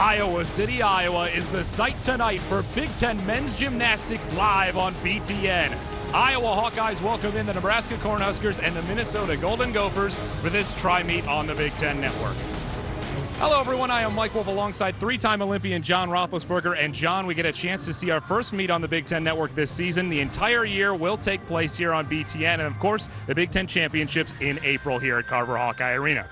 Iowa City, Iowa is the site tonight for Big Ten Men's Gymnastics live on BTN. Iowa Hawkeyes welcome in the Nebraska Cornhuskers and the Minnesota Golden Gophers for this tri-meet on the Big Ten Network. Hello everyone, I am Mike Wolf alongside three-time Olympian John Roethlisberger. And John, we get a chance to see our first meet on the Big Ten Network this season. The entire year will take place here on BTN, and of course, the Big Ten Championships in April here at Carver Hawkeye Arena.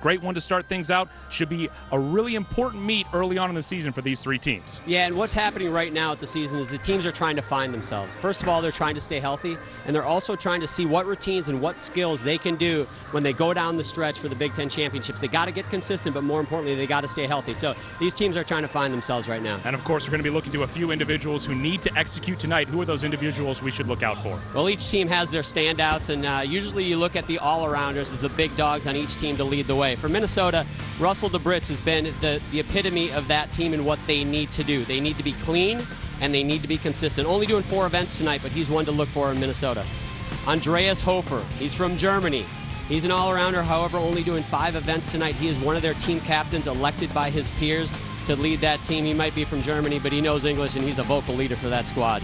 Great one to start things out. Should be a really important meet early on in the season for these three teams. Yeah, and what's happening right now at the season is the teams are trying to find themselves. First of all, they're trying to stay healthy, and they're also trying to see what routines and what skills they can do when they go down the stretch for the Big Ten Championships. They got to get consistent, but more importantly, they got to stay healthy. So these teams are trying to find themselves right now. And of course, we're going to be looking to a few individuals who need to execute tonight. Who are those individuals we should look out for? Well, each team has their standouts, and usually you look at the all-arounders as the big dogs on each team to lead the way. For Minnesota, Russell DeBritz has been the epitome of that team and what they need to do. They need to be clean, and they need to be consistent. Only doing 4 events tonight, but he's one to look for in Minnesota. Andreas Hofer, he's from Germany. He's an all-arounder, however, only doing 5 events tonight. He is one of their team captains elected by his peers to lead that team. He might be from Germany, but he knows English, and he's a vocal leader for that squad.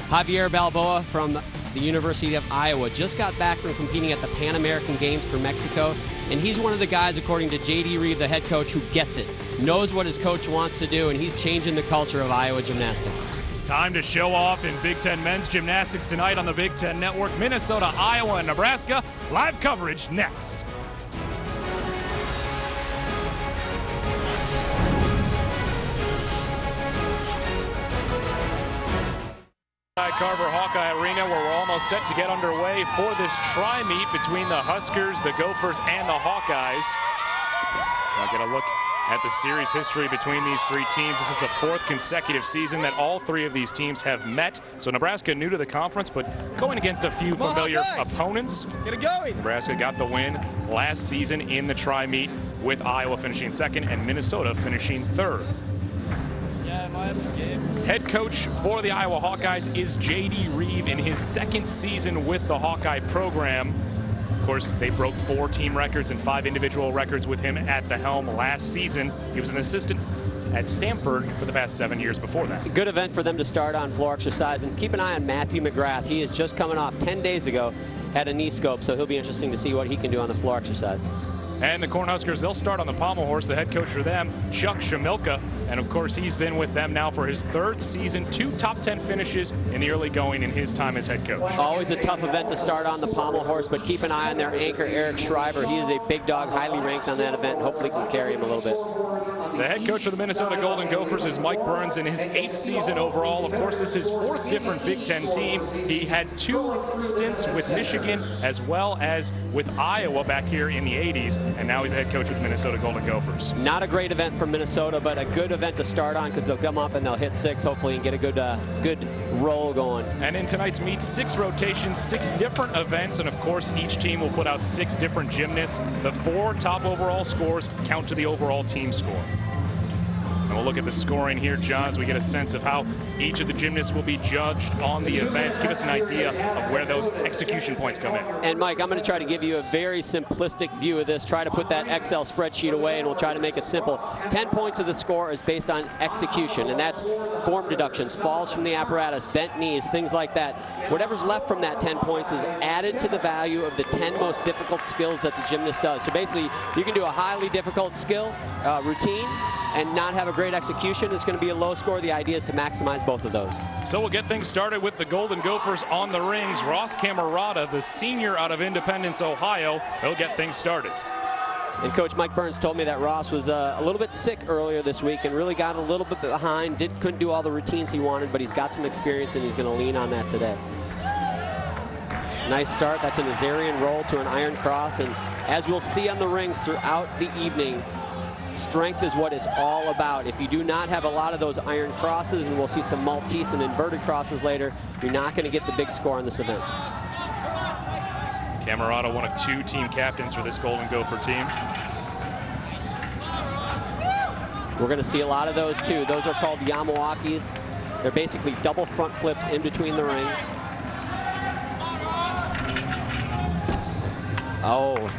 Javier Balboa from the University of Iowa just got back from competing at the Pan American Games for Mexico, and he's one of the guys, according to J.D. Reeve, the head coach, who gets it, knows what his coach wants to do, and he's changing the culture of Iowa gymnastics. Time to show off in Big Ten Men's Gymnastics tonight on the Big Ten Network. Minnesota, Iowa, and Nebraska. Live coverage next. Carver Hawkeye Arena, where we're almost set to get underway for this tri-meet between the Huskers, the Gophers, and the Hawkeyes. I'll get a look at the series history between these three teams. This is the 4th consecutive season that all 3 of these teams have met. So Nebraska new to the conference, but going against a few familiar opponents. Get it going. Nebraska got the win last season in the tri-meet, with Iowa finishing 2nd and Minnesota finishing 3rd. Head coach for the Iowa Hawkeyes is J.D. Reeve in his 2nd season with the Hawkeye program. Of course, they broke 4 team records and 5 individual records with him at the helm last season. He was an assistant at Stanford for the past 7 years before that. Good event for them to start on floor exercise, and keep an eye on Matthew McGrath. He is just coming off 10 days ago, had a knee scope, so he'll be interesting to see what he can do on the floor exercise. And the Cornhuskers, they'll start on the pommel horse. The head coach for them, Chuck Shamilka. And of course, he's been with them now for his 3rd season, 2 top 10 finishes in the early going in his time as head coach. Always a tough event to start on the pommel horse, but keep an eye on their anchor, Eric Schreiber. He is a big dog, highly ranked on that event, and hopefully can carry him a little bit. The head coach of the Minnesota Golden Gophers is Mike Burns in his 8th season overall. Of course, this is his 4th different Big Ten team. He had 2 stints with Michigan as well as with Iowa back here in the 80s, and now he's a head coach with the Minnesota Golden Gophers. Not a great event for Minnesota, but a good event to start on, because they'll come up and they'll hit 6, hopefully, and get a good roll going. And in tonight's meet, 6 rotations, 6 different events, and of course, each team will put out 6 different gymnasts. The 4 top overall scores count to the overall team score. And we'll look at the scoring here, John, as we get a sense of how each of the gymnasts will be judged on the events. Give us an idea of where those execution points come in. And Mike, I'm going to try to give you a very simplistic view of this. Try to put that Excel spreadsheet away, and we'll try to make it simple. 10 points of the score is based on execution, and that's form deductions, falls from the apparatus, bent knees, things like that. Whatever's left from that 10 points is added to the value of the 10 most difficult skills that the gymnast does. So basically, you can do a highly difficult skill, routine, and not have a great execution. It's going to be a low score. The idea is to maximize both of those. So we'll get things started with the Golden Gophers on the rings. Ross Camerata, the senior out of Independence, Ohio, he'll get things started. And Coach Mike Burns told me that Ross was a little bit sick earlier this week and really got a little bit behind, couldn't do all the routines he wanted, but he's got some experience and he's going to lean on that today. Nice start. That's an Azarian roll to an iron cross, and as we'll see on the rings throughout the evening, strength is what it's all about. If you do not have a lot of those iron crosses, and we'll see some Maltese and inverted crosses later, you're not going to get the big score on this event. Camerata, one of 2 team captains for this Golden Gopher team. We're going to see a lot of those too. Those are called Yamawakis. They're basically double front flips in between the rings. Oh,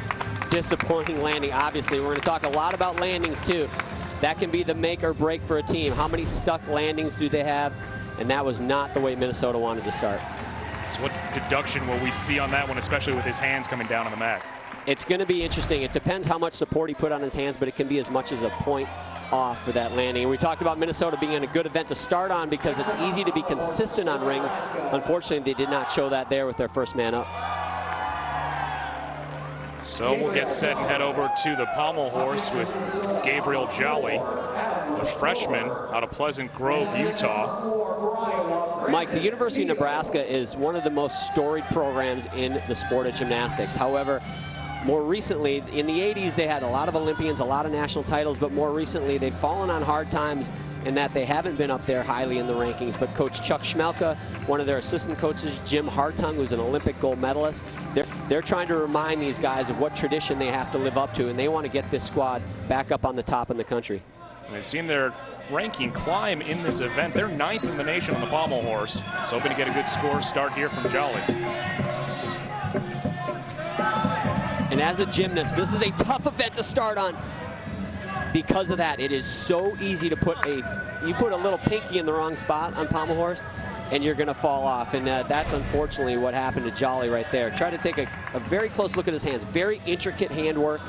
disappointing landing. Obviously, we're going to talk a lot about landings too. That can be the make or break for a team. How many stuck landings do they have? And that was not the way Minnesota wanted to start. So what deduction will we see on that one, especially with his hands coming down on the mat? It's going to be interesting. It depends how much support he put on his hands, but it can be as much as a point off for that landing. And we talked about Minnesota being a good event to start on because it's easy to be consistent on rings. Unfortunately, they did not show that there with their first man up. So we'll get set and head over to the pommel horse with Gabriel Jolly, a freshman out of Pleasant Grove, Utah. Mike, the University of Nebraska is one of the most storied programs in the sport of gymnastics. However, more recently, in the 80s, they had a lot of Olympians, a lot of national titles, but more recently, they've fallen on hard times in that they haven't been up there highly in the rankings. But Coach Chuck Schmelke, one of their assistant coaches, Jim Hartung, who's an Olympic gold medalist, they're trying to remind these guys of what tradition they have to live up to, and they want to get this squad back up on the top in the country. And they've seen their ranking climb in this event. They're 9th in the nation on the pommel horse, so hoping to get a good score start here from Jolly. And as a gymnast, this is a tough event to start on. Because of that, it is so easy to put you put a little pinky in the wrong spot on pommel horse, and you're going to fall off. And that's unfortunately what happened to Jolly right there. Try to take a very close look at his hands. Very intricate handwork.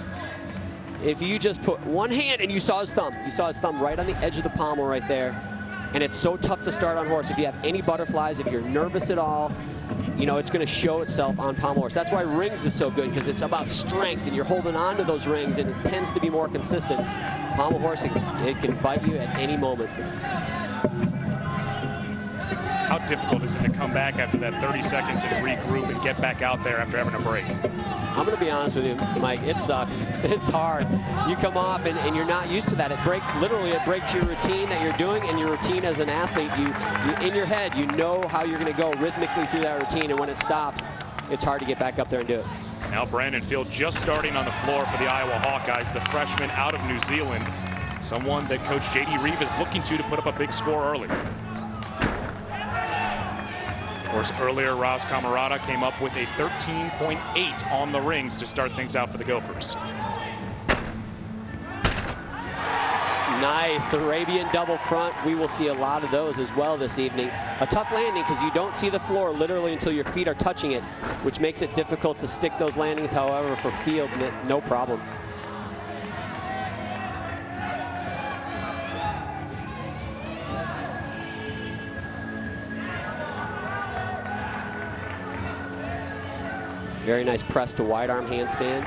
If you just put one hand, and you saw his thumb right on the edge of the pommel right there. And it's so tough to start on horse. If you have any butterflies, if you're nervous at all, you know, it's going to show itself on pommel horse. That's why rings is so good, because it's about strength, and you're holding on to those rings, and it tends to be more consistent. Pommel horse, it can bite you at any moment. How difficult is it to come back after that 30 seconds and regroup and get back out there after having a break? I'm going to be honest with you, Mike. It sucks. It's hard. You come off and you're not used to that. It breaks, literally, it breaks your routine that you're doing and your routine as an athlete. You in your head, you know how you're going to go rhythmically through that routine, and when it stops, it's hard to get back up there and do it. Now Brandon Field just starting on the floor for the Iowa Hawkeyes, the freshman out of New Zealand. Someone that Coach J.D. Reeve is looking to put up a big score early. Of course, earlier, Raz Camarada came up with a 13.8 on the rings to start things out for the Gophers. Nice Arabian double front. We will see a lot of those as well this evening. A tough landing because you don't see the floor literally until your feet are touching it, which makes it difficult to stick those landings. However, for Field, no problem. Very nice press to wide arm handstand.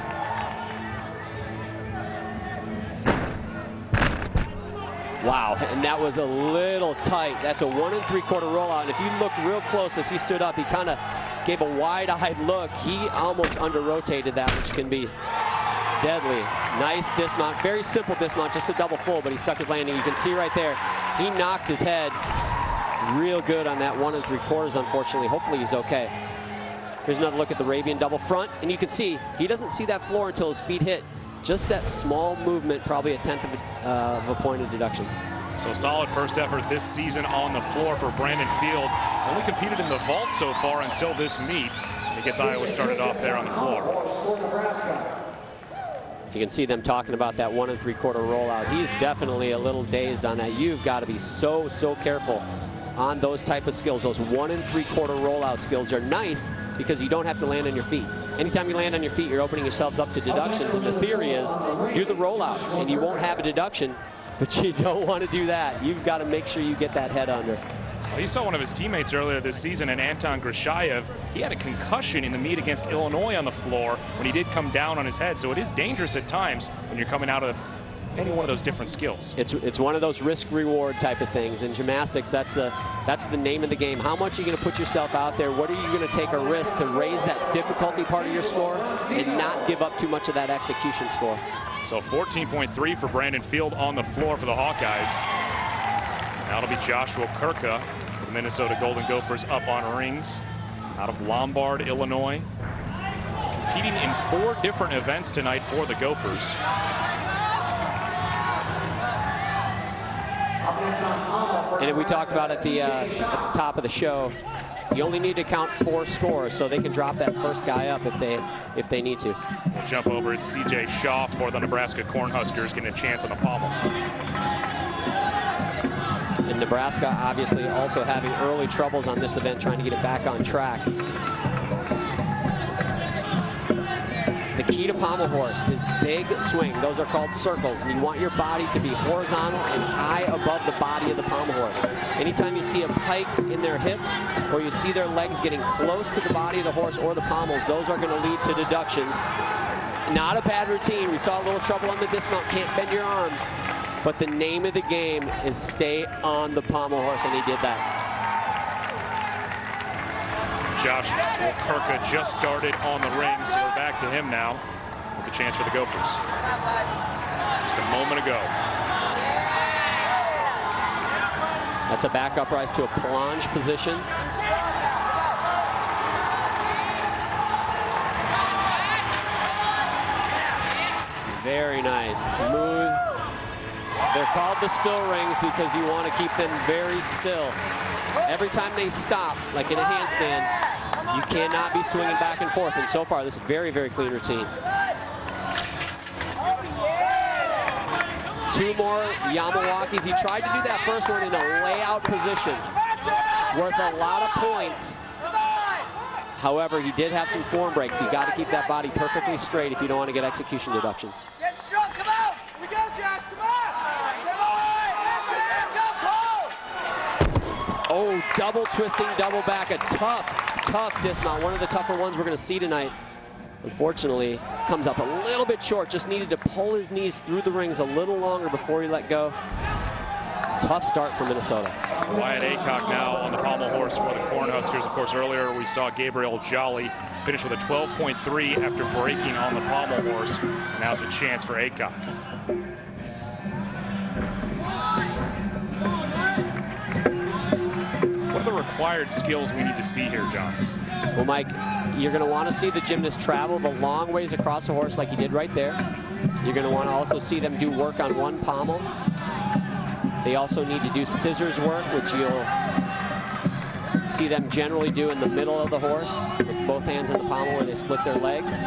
Wow, and that was a little tight. That's a 1 3/4 rollout. And if you looked real close as he stood up, he kind of gave a wide-eyed look. He almost under-rotated that, which can be deadly. Nice dismount, very simple dismount, just a double full, but he stuck his landing. You can see right there, he knocked his head real good on that 1 3/4, unfortunately. Hopefully he's okay. Here's another look at the Arabian double front, and you can see he doesn't see that floor until his feet hit. Just that small movement, probably a 1/10 of a point of deductions. So solid first effort this season on the floor for Brandon Field. Only competed in the vault so far until this meet. He gets Iowa started off there on the floor. You can see them talking about that 1 3/4 rollout. He's definitely a little dazed on that. You've got to be so careful on those type of skills. Those 1 3/4 rollout skills are nice because you don't have to land on your feet. Anytime you land on your feet, you're opening yourselves up to deductions, and the theory is do the rollout and you won't have a deduction, but you don't want to do that. You've got to make sure you get that head under. Well, you saw one of his teammates earlier this season, and Anton Gryshayev. He had a concussion in the meet against Illinois on the floor when he did come down on his head, so it is dangerous at times when you're coming out of any one of those different skills. It's one of those risk-reward type of things. In gymnastics, that's the name of the game. How much are you going to put yourself out there? What are you going to take a risk to raise that difficulty part of your score and not give up too much of that execution score? So 14.3 for Brandon Field on the floor for the Hawkeyes. That'll be Joshua Kirka, the Minnesota Golden Gophers, up on rings out of Lombard, Illinois. Competing in 4 different events tonight for the Gophers. And we talked about at the top of the show, You only need to count 4 scores, so they can drop that first guy up if they need to. We'll jump over. It's C.J. Shaw for the Nebraska Cornhuskers getting a chance on the pommel. And Nebraska obviously also having early troubles on this event, trying to get it back on track. The key to pommel horse is big swing. Those are called circles, and you want your body to be horizontal and high above the body of the pommel horse. Anytime you see a pike in their hips or you see their legs getting close to the body of the horse or the pommels, those are going to lead to deductions. Not a bad routine. We saw a little trouble on the dismount. Can't bend your arms. But the name of the game is stay on the pommel horse, and he did that. Josh Wilkerka just started on the ring, so we're back to him now with the chance for the Gophers. Just a moment ago. That's a back uprise to a plunge position. Very nice, smooth. They're called the still rings because you want to keep them very still. Every time they stop, like in a handstand, you cannot be swinging back and forth. And so far, this is very, very clean routine. 2 more Yamawakis. He tried to do that first one in a layout position. Worth a lot of points. However, he did have some form breaks. You got to keep that body perfectly straight if you don't want to get execution deductions. Get strong, come on! Here we go, Josh, come on! Oh, double twisting, double back, a tough dismount. One of the tougher ones we're going to see tonight. Unfortunately, comes up a little bit short. Just needed to pull his knees through the rings a little longer before he let go. Tough start for Minnesota. So Wyatt Aycock now on the pommel horse for the Cornhuskers. Of course, earlier we saw Gabriel Jolly finish with a 12.3 after breaking on the pommel horse. And now it's a chance for Aycock. What are the required skills we need to see here, John? Well, Mike, you're going to want to see the gymnast travel the long ways across the horse like he did right there. You're going to want to also see them do work on one pommel. They also need to do scissors work, which you'll see them generally do in the middle of the horse with both hands on the pommel where they split their legs.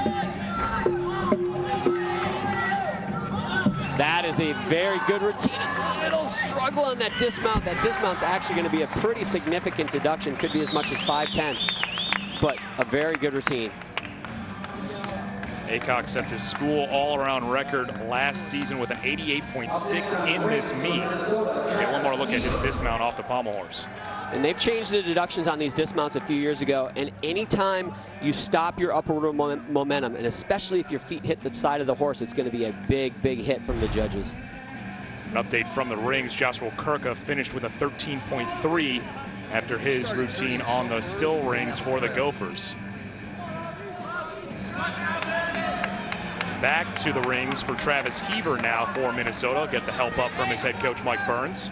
That is a very good routine. A little struggle on that dismount. That dismount's actually going to be a pretty significant deduction. Could be as much as 5/10, but a very good routine. Aycock set the school all-around record last season with an 88.6 in this meet. Get one more look at his dismount off the pommel horse. And they've changed the deductions on these dismounts a few years ago, and anytime you stop your upward momentum, and especially if your feet hit the side of the horse, it's going to be a big, big hit from the judges. An update from the rings. Joshua Wilkerka finished with a 13.3 after his routine on the still rings for the Gophers. Back to the rings for Travis Heaver now for Minnesota. Get the help up from his head coach, Mike Burns.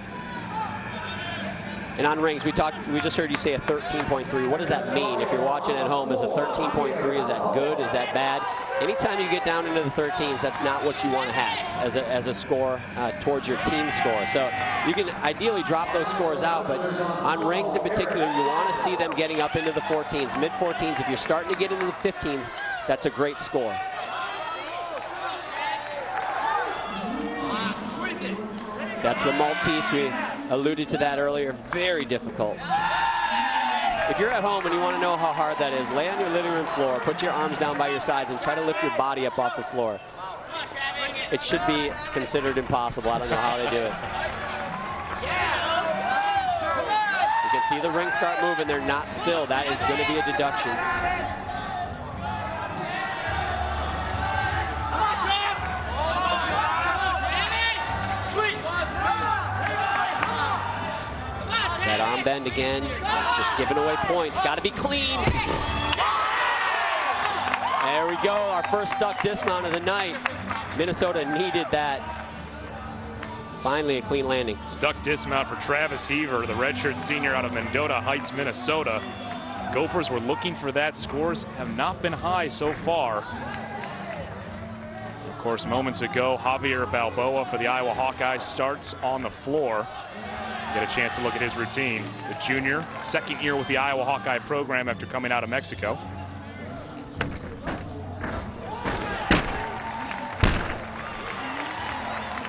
And on rings, we just heard you say a 13.3. What does that mean? If you're watching at home, is a 13.3, is that good? Is that bad? Anytime you get down into the 13s, that's not what you want to have as a score towards your team score. So you can ideally drop those scores out, but on rings in particular, you want to see them getting up into the 14s, mid-14s. If you're starting to get into the 15s, that's a great score. That's the Maltese. We alluded to that earlier. Very difficult. If you're at home and you want to know how hard that is, lay on your living room floor, put your arms down by your sides, and try to lift your body up off the floor. It should be considered impossible. I don't know how they do it. You can see the rings start moving. They're not still. That is going to be a deduction. That arm bend again, just giving away points. Got to be clean. There we go, our first stuck dismount of the night. Minnesota needed that. Finally, a clean landing. Stuck dismount for Travis Heaver, the redshirt senior out of Mendota Heights, Minnesota. Gophers were looking for that. Scores have not been high so far. Of course, moments ago, Javier Balboa for the Iowa Hawkeyes starts on the floor. Get a chance to look at his routine. The junior, second year with the Iowa Hawkeye program after coming out of Mexico.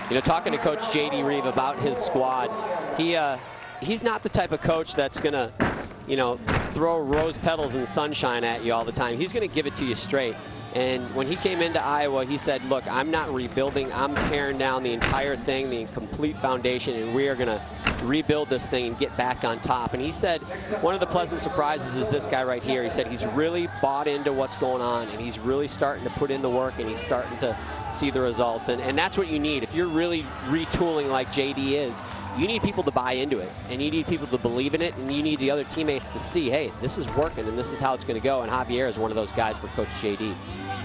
You know, talking to Coach J.D. Reeve about his squad, he's not the type of coach that's going to, you know, throw rose petals and sunshine at you all the time. He's going to give it to you straight. And when he came into Iowa, he said, look, I'm not rebuilding. I'm tearing down the entire thing, the complete foundation, and we are going to rebuild this thing and get back on top. And he said one of the pleasant surprises is this guy right here. He said he's really bought into what's going on, and he's really starting to put in the work, and he's starting to see the results. And that's what you need. If you're really retooling like JD is, you need people to buy into it, and you need people to believe in it, and you need the other teammates to see, hey, this is working, and this is how it's going to go. And Javier is one of those guys for Coach JD.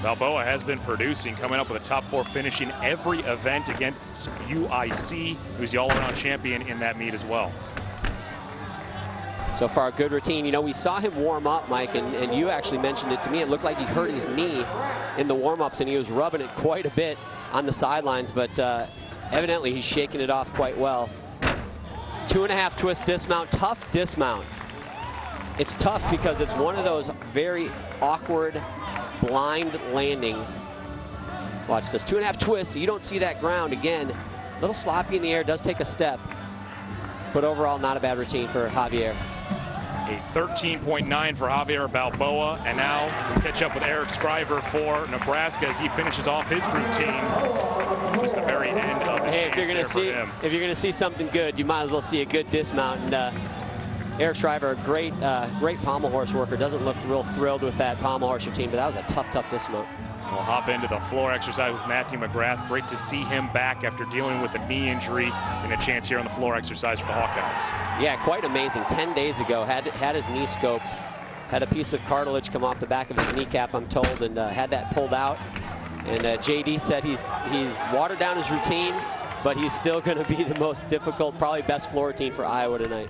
Balboa has been producing, coming up with a top 4 finish in every event against UIC, who's the all-around champion in that meet as well. So far, a good routine. You know, we saw him warm up, Mike, and you actually mentioned it to me. It looked like he hurt his knee in the warm-ups, and he was rubbing it quite a bit on the sidelines, but evidently he's shaking it off quite well. 2.5 twist dismount, tough dismount. It's tough because it's one of those very awkward blind landings. Watch this, 2.5 twists, you don't see that ground. Again, a little sloppy in the air, does take a step, but overall not a bad routine for Javier. A 13.9 for Javier Balboa, and now we catch up with Eric Scriver for Nebraska as he finishes off his routine. Just the very end of the Hey, if you're gonna see something good, you might as well see a good dismount. And Eric Scriver, a great pommel horse worker. Doesn't look real thrilled with that pommel horse routine, but that was a tough dismount. We'll hop into the floor exercise with Matthew McGrath. Great to see him back after dealing with a knee injury, and a chance here on the floor exercise for the Hawkeyes. Yeah, quite amazing. 10 days ago, had his knee scoped, had a piece of cartilage come off the back of his kneecap, I'm told, and had that pulled out. And JD said he's watered down his routine, but he's still going to be the most difficult, probably best floor routine for Iowa tonight.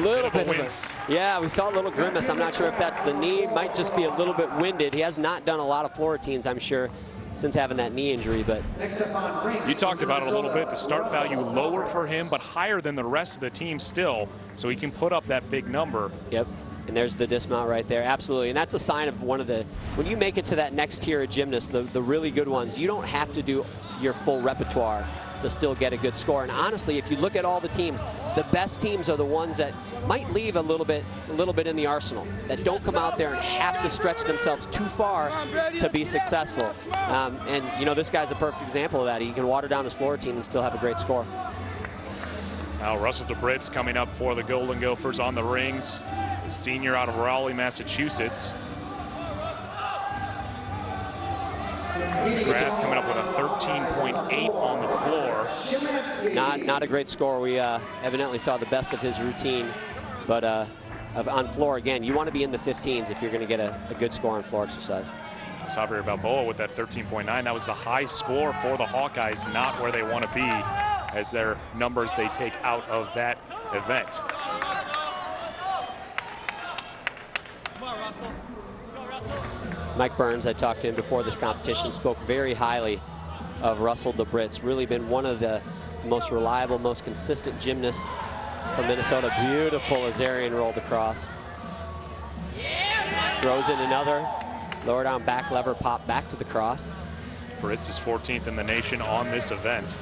Little bit of wince. Yeah, we saw a little grimace. I'm not sure if that's the knee. Might just be a little bit winded. He has not done a lot of floor routines, I'm sure, since having that knee injury. But you talked about it a little bit. The start value lower for him, but higher than the rest of the team still, so he can put up that big number. Yep. And there's the dismount right there. Absolutely. And that's a sign of one of the, when you make it to that next tier of gymnasts, the really good ones, you don't have to do your full repertoire to still get a good score. And honestly, if you look at all the teams, the best teams are the ones that might leave a little bit in the arsenal, that don't come out there and have to stretch themselves too far to be successful. And you know, this guy's a perfect example of that. He can water down his floor team and still have a great score. Now Russell DeBritz coming up for the Golden Gophers on the rings. The senior out of Raleigh, Massachusetts. McGrath coming up with a 13.8 on the floor. Not a great score. We evidently saw the best of his routine, but on floor, again, you want to be in the 15s if you're going to get a good score on floor exercise. Javier Balboa with that 13.9. That was the high score for the Hawkeyes, not where they want to be as their numbers they take out of that event. Mike Burns, I talked to him before this competition, spoke very highly of Russell DeBritz. Really been one of the most reliable, most consistent gymnasts from Minnesota. Beautiful Azarian rolled across. Throws in another, lower down back lever, pop back to the cross. DeBritz is 14th in the nation on this event.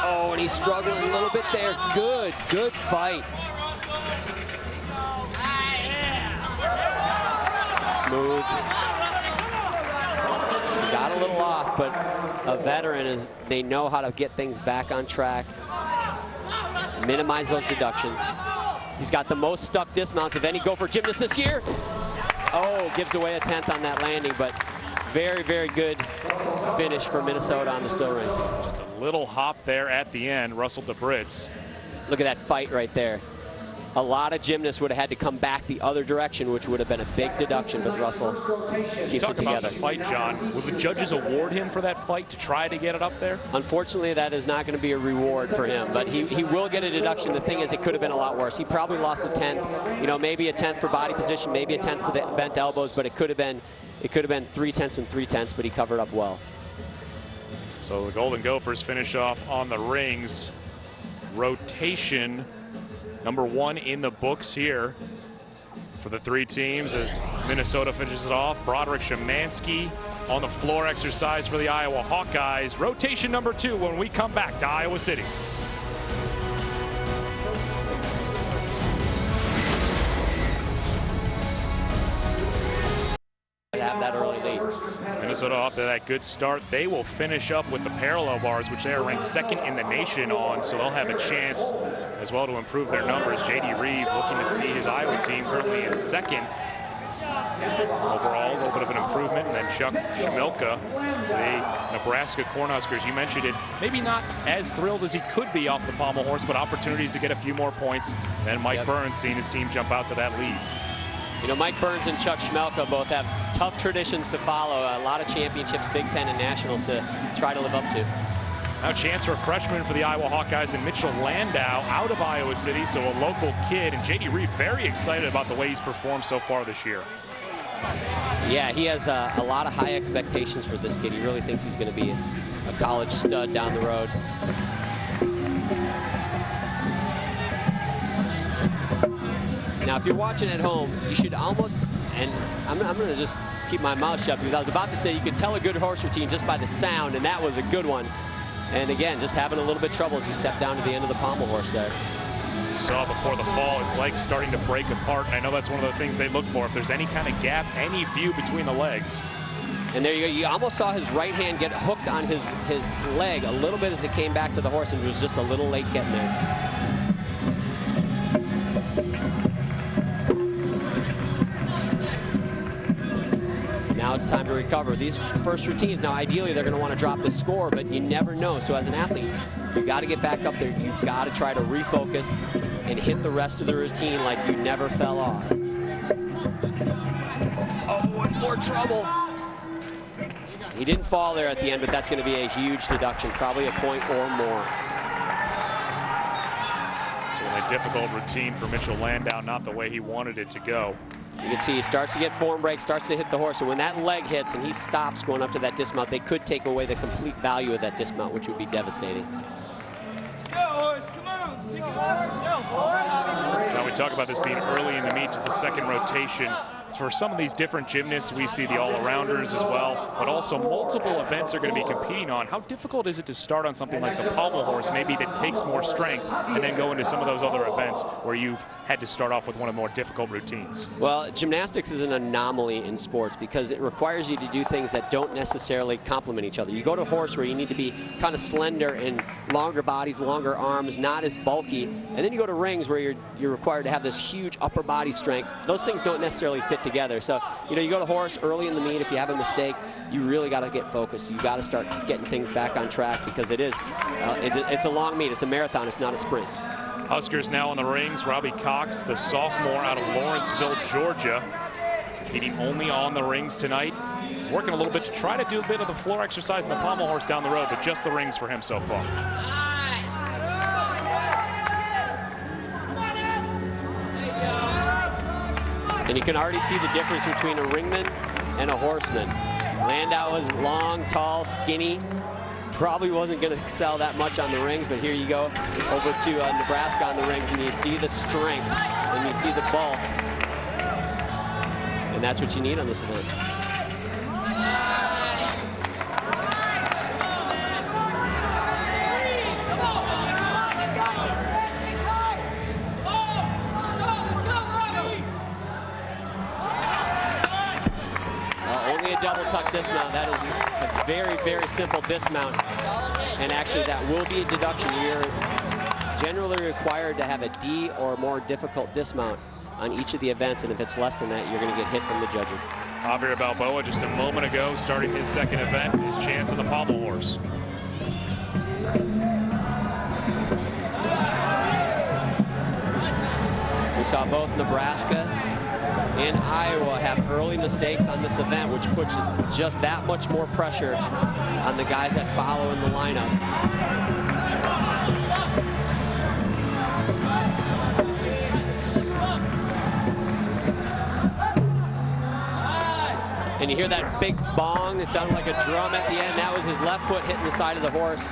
Oh, and he's struggling a little bit there. Good fight. Smooth. Got a little off, but a veteran they know how to get things back on track, minimize those deductions. He's got the most stuck dismounts of any Gopher gymnast this year. Oh, gives away a 10th on that landing, but very good finish for Minnesota on the still ring. Just a little hop there at the end, Russell DeBritz. Look at that fight right there. a lot of gymnasts would have had to come back the other direction, which would have been a big deduction, but Russell keeps it together. About the fight, John. Will the judges award him for that fight to try to get it up there? Unfortunately, that is not going to be a reward for him, but he will get a deduction. The thing is, it could have been a lot worse. He probably lost a 10th, you know, maybe a 10th for body position, maybe a 10th for the bent elbows, but it could have been 3/10 and 3/10, but he covered up well. So the Golden Gophers finish off on the rings. Rotation #1 in the books here for the 3 teams as Minnesota finishes it off. Broderick Shemansky on the floor exercise for the Iowa Hawkeyes. Rotation #2 when we come back to Iowa City. Have that early lead. Minnesota off to that good start. They will finish up with the parallel bars, which they are ranked 2nd in the nation on, so they'll have a chance as well to improve their numbers. J.D. Reeve looking to see his Iowa team currently in 2nd. Overall, a little bit of an improvement. And then Chuck Schimilka, the Nebraska Cornhuskers, you mentioned it, maybe not as thrilled as he could be off the pommel horse, but opportunities to get a few more points. And Mike Burns seeing his team jump out to that lead. You know, Mike Burns and Chuck Schimilka both have tough traditions to follow. A lot of championships, Big Ten and national, to try to live up to. Now a chance for a freshman for the Iowa Hawkeyes and Mitchell Landau out of Iowa City, so a local kid. And J.D. Reeve very excited about the way he's performed so far this year. Yeah, he has a lot of high expectations for this kid. He really thinks he's going to be a college stud down the road. Now, if you're watching at home, you should almost, and I'm going to just keep my mouth shut because I was about to say you could tell a good horse routine just by the sound, and that was a good one. And again, just having a little bit of trouble as he stepped down to the end of the pommel horse there. You saw before the fall his legs starting to break apart, and I know that's one of the things they look for, if there's any kind of gap, any view between the legs. And there you go. You almost saw his right hand get hooked on his leg a little bit as it came back to the horse, and was just a little late getting there. Now it's time to recover. These first routines, now ideally they're going to want to drop the score, but you never know. So as an athlete, you got to get back up there. You've got to try to refocus and hit the rest of the routine like you never fell off. Oh, and more trouble. He didn't fall there at the end, but that's going to be a huge deduction, probably a point or more. Certainly a difficult routine for Mitchell Landau, not the way he wanted it to go. You can see he starts to get form break, starts to hit the horse, and when that leg hits and he stops going up to that dismount, they could take away the complete value of that dismount, which would be devastating. Let's go, horse. Come on. Take it hard. Go, horse. Now we talk about this being early in the meet, just the 2nd rotation. For some of these different gymnasts, we see the all-arounders as well, but also multiple events they're going to be competing on. How difficult is it to start on something like the pommel horse, maybe that takes more strength, and then go into some of those other events where you've had to start off with one of the more difficult routines? Well, gymnastics is an anomaly in sports because it requires you to do things that don't necessarily complement each other. You go to horse where you need to be kind of slender and longer bodies, longer arms, not as bulky, and then you go to rings where you're required to have this huge upper body strength. Those things don't necessarily fit together. So, you know, you go to horse early in the meet, if you have a mistake, you really got to get focused. You got to start getting things back on track because it's a long meet. It's a marathon. It's not a sprint. Huskers now on the rings. Robbie Cox, the sophomore out of Lawrenceville, Georgia, competing only on the rings tonight. Working a little bit to try to do a bit of the floor exercise in the pommel horse down the road, but just the rings for him so far. And you can already see the difference between a ringman and a horseman. Landau was long, tall, skinny. Probably wasn't going to excel that much on the rings, but here you go over to Nebraska on the rings, and you see the strength, and you see the bulk. And that's what you need on this event. Double tuck dismount. That is a very, very simple dismount. And actually, that will be a deduction. You're generally required to have a D or more difficult dismount on each of the events. And if it's less than that, you're going to get hit from the judges. Javier Balboa just a moment ago starting his 2nd event, his chance on the pommel horse. We saw both Nebraska and Iowa have early mistakes on this event, which puts just that much more pressure on the guys that follow in the lineup. And you hear that big bong. It sounded like a drum at the end. That was his left foot hitting the side of the horse.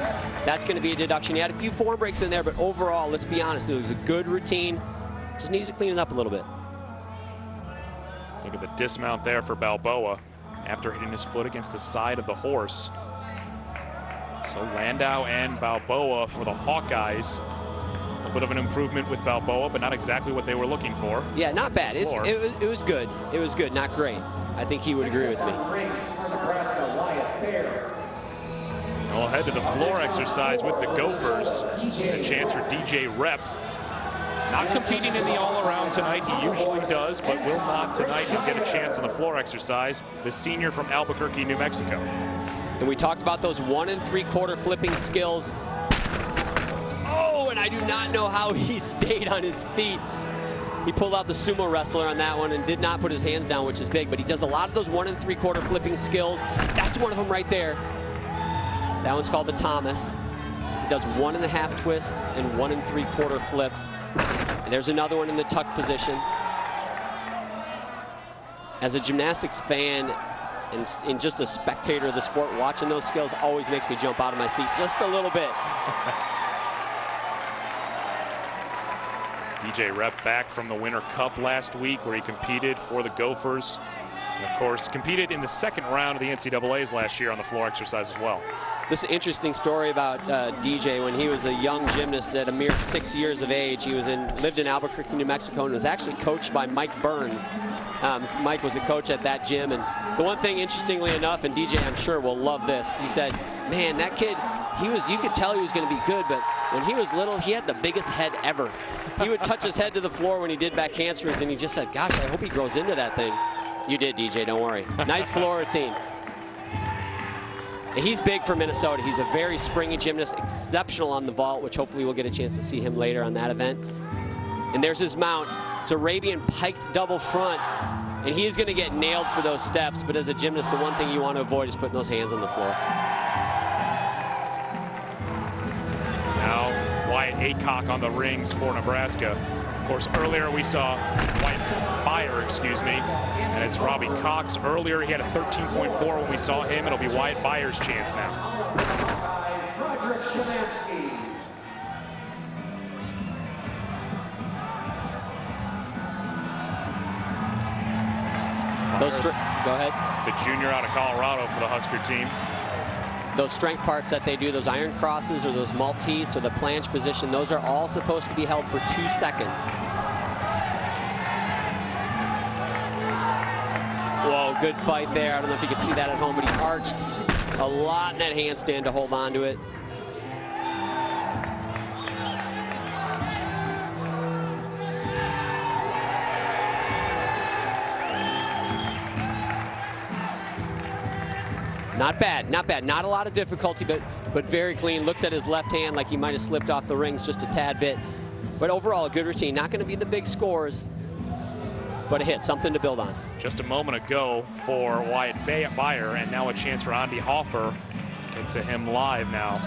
That's going to be a deduction. He had a few form breaks in there, but overall, let's be honest, it was a good routine. Just needs to clean it up a little bit. Look at the dismount there for Balboa after hitting his foot against the side of the horse. So Landau and Balboa for the Hawkeyes. A bit of an improvement with Balboa, but not exactly what they were looking for. Yeah, not bad. It was good. It was good, not great. I think he would agree with me. We'll head to the floor exercise with the Gophers. A chance for DJ Rep. Not competing in the all-around tonight. He usually does, but will not tonight. He'll get a chance in the floor exercise. The senior from Albuquerque, New Mexico. And we talked about those 1 3/4 flipping skills. Oh, and I do not know how he stayed on his feet. He pulled out the sumo wrestler on that one and did not put his hands down, which is big, but he does a lot of those 1 3/4 flipping skills. That's one of them right there. That one's called the Thomas. He does 1 1/2 twists and 1 3/4 flips. And there's another one in the tuck position. As a gymnastics fan and just a spectator of the sport, watching those skills always makes me jump out of my seat just a little bit. DJ Rep back from the Winter Cup last week where he competed for the Gophers. And of course, competed in the second round of the NCAAs last year on the floor exercise as well. This is an interesting story about DJ. When he was a young gymnast at a mere 6 years of age, he lived in Albuquerque, New Mexico, and was actually coached by Mike Burns. Mike was a coach at that gym. And the one thing, interestingly enough, and DJ I'm sure will love this, he said, man, that kid, you could tell he was going to be good, but when he was little, he had the biggest head ever. He would touch his head to the floor when he did back handsprints, and he just said, gosh, I hope he grows into that thing. You did, DJ, don't worry. Nice floor routine. He's big for Minnesota. He's a very springy gymnast, exceptional on the vault, which hopefully we'll get a chance to see him later on that event. And there's his mount. It's Arabian piked double front, and he's going to get nailed for those steps, but as a gymnast, the one thing you want to avoid is putting those hands on the floor. Now, Wyatt Aycock on the rings for Nebraska. Of course, earlier we saw Wyatt Beyer, and it's Robbie Cox. Earlier, he had a 13.4 when we saw him. It'll be Wyatt Beyer's chance now. Broderick Shemansky. Go ahead. The junior out of Colorado for the Husker team. Those strength parts that they do, those iron crosses or those Maltese or the planche position, those are all supposed to be held for 2 seconds. Whoa, good fight there. I don't know if you can see that at home, but he arched a lot in that handstand to hold on to it. Not bad, not bad. Not a lot of difficulty, but very clean. Looks at his left hand like he might have slipped off the rings just a tad bit. But overall, a good routine. Not going to be the big scores, but a hit, something to build on. Just a moment ago for Wyatt Beyer, and now a chance for Andy Hofer. Get to him live now.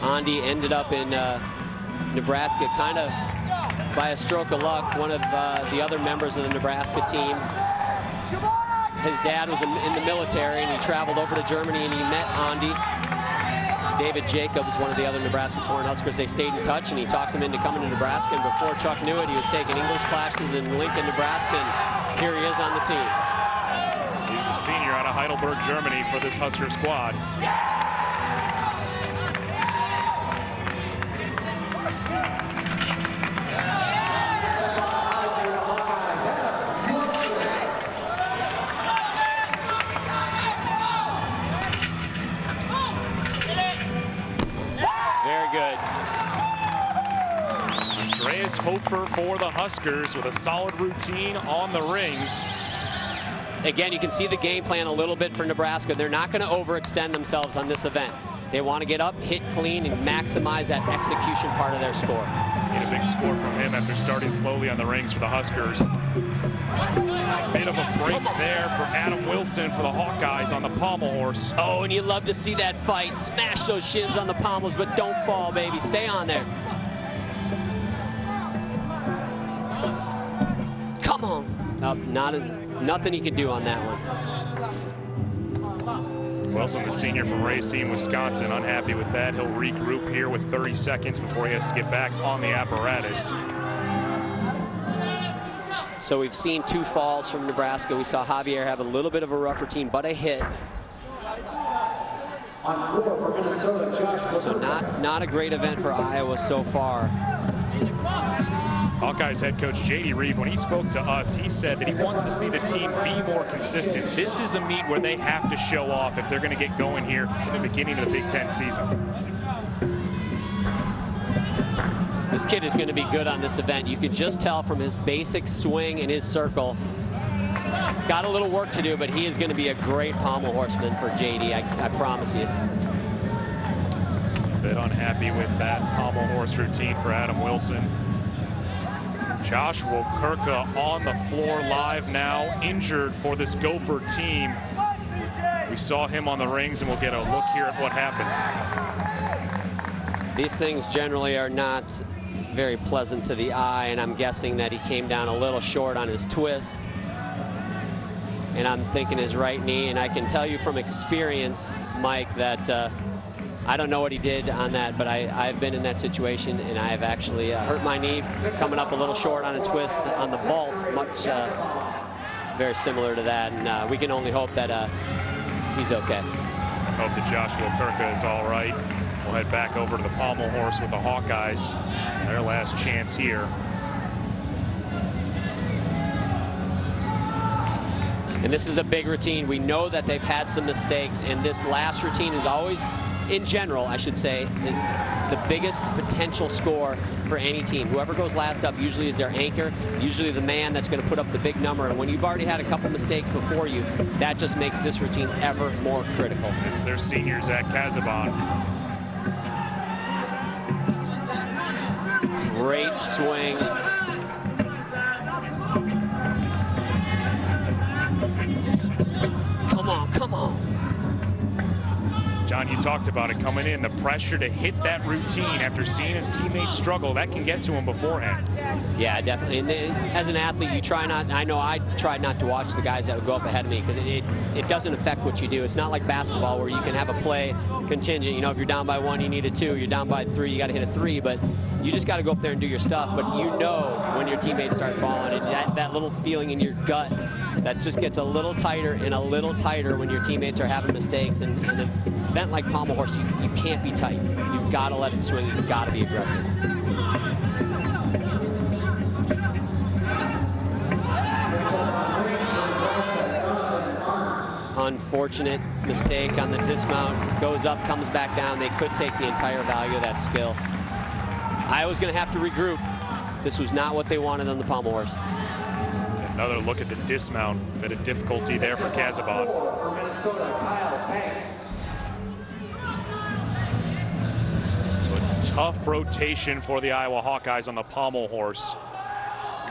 Andy ended up in Nebraska kind of by a stroke of luck. One of the other members of the Nebraska team, his dad was in the military, and he traveled over to Germany, and he met Andy. David Jacobs, one of the other Nebraska Cornhuskers, they stayed in touch, and he talked him into coming to Nebraska. And before Chuck knew it, he was taking English classes in Lincoln, Nebraska, and here he is on the team. He's the senior out of Heidelberg, Germany for this Husker squad. Hofer for the Huskers with a solid routine on the rings. Again, you can see the game plan a little bit for Nebraska. They're not going to overextend themselves on this event. They want to get up, hit clean, and maximize that execution part of their score. Get a big score from him after starting slowly on the rings for the Huskers. Bit of a break there for Adam Wilson for the Hawkeyes on the pommel horse. Oh, and you love to see that fight. Smash those shins on the pommels, but don't fall, baby. Stay on there. Come on. Nothing he could do on that one. Wilson, the senior from Racine, Wisconsin, unhappy with that. He'll regroup here with 30 seconds before he has to get back on the apparatus. So we've seen 2 falls from Nebraska. We saw Javier have a little bit of a rough routine, but a hit. So not a great event for Iowa so far. Hawkeyes head coach J.D. Reeve, when he spoke to us, he said that he wants to see the team be more consistent. This is a meet where they have to show off if they're going to get going here in the beginning of the Big Ten season. This kid is going to be good on this event. You can just tell from his basic swing and his circle. He's got a little work to do, but he is going to be a great pommel horseman for J.D., I promise you. A bit unhappy with that pommel horse routine for Adam Wilson. Josh Wokurka on the floor live now, injured for this Gopher team. We saw him on the rings, and we'll get a look here at what happened. These things generally are not very pleasant to the eye, and I'm guessing that he came down a little short on his twist. And I'm thinking his right knee, and I can tell you from experience, Mike, that I don't know what he did on that, but I've been in that situation, and I have actually hurt my knee. It's coming up a little short on a twist on the vault, much very similar to that, and we can only hope that he's okay. Hope that Josh Wokurka is all right. We'll head back over to the pommel horse with the Hawkeyes. Their last chance here. And this is a big routine. We know that they've had some mistakes, and this last routine is always, in general, I should say, is the biggest potential score for any team. Whoever goes last up usually is their anchor, usually the man that's going to put up the big number. And when you've already had a couple mistakes before you, that just makes this routine ever more critical. It's their senior, Zach Cazabon. Great swing. Come on, come on. John, you talked about it coming in, the pressure to hit that routine after seeing his teammates struggle, that can get to him beforehand. Yeah, definitely. And as an athlete, you try not, I know I tried not to watch the guys that would go up ahead of me because it doesn't affect what you do. It's not like basketball where you can have a play contingent. You know, if you're down by 1, you need a 2. You're down by 3, you got to hit a 3. But you just got to go up there and do your stuff. But you know when your teammates start falling, and that little feeling in your gut that just gets a little tighter and a little tighter when your teammates are having mistakes. And an event like pommel horse, you can't be tight. You've got to let it swing. You've got to be aggressive. Unfortunate mistake on the dismount. Goes up, comes back down. They could take the entire value of that skill. Iowa's going to have to regroup. This was not what they wanted on the pommel horse. Another look at the dismount. Bit of difficulty there for Cazabon. For Minnesota, Kyle Banks. So a tough rotation for the Iowa Hawkeyes on the pommel horse.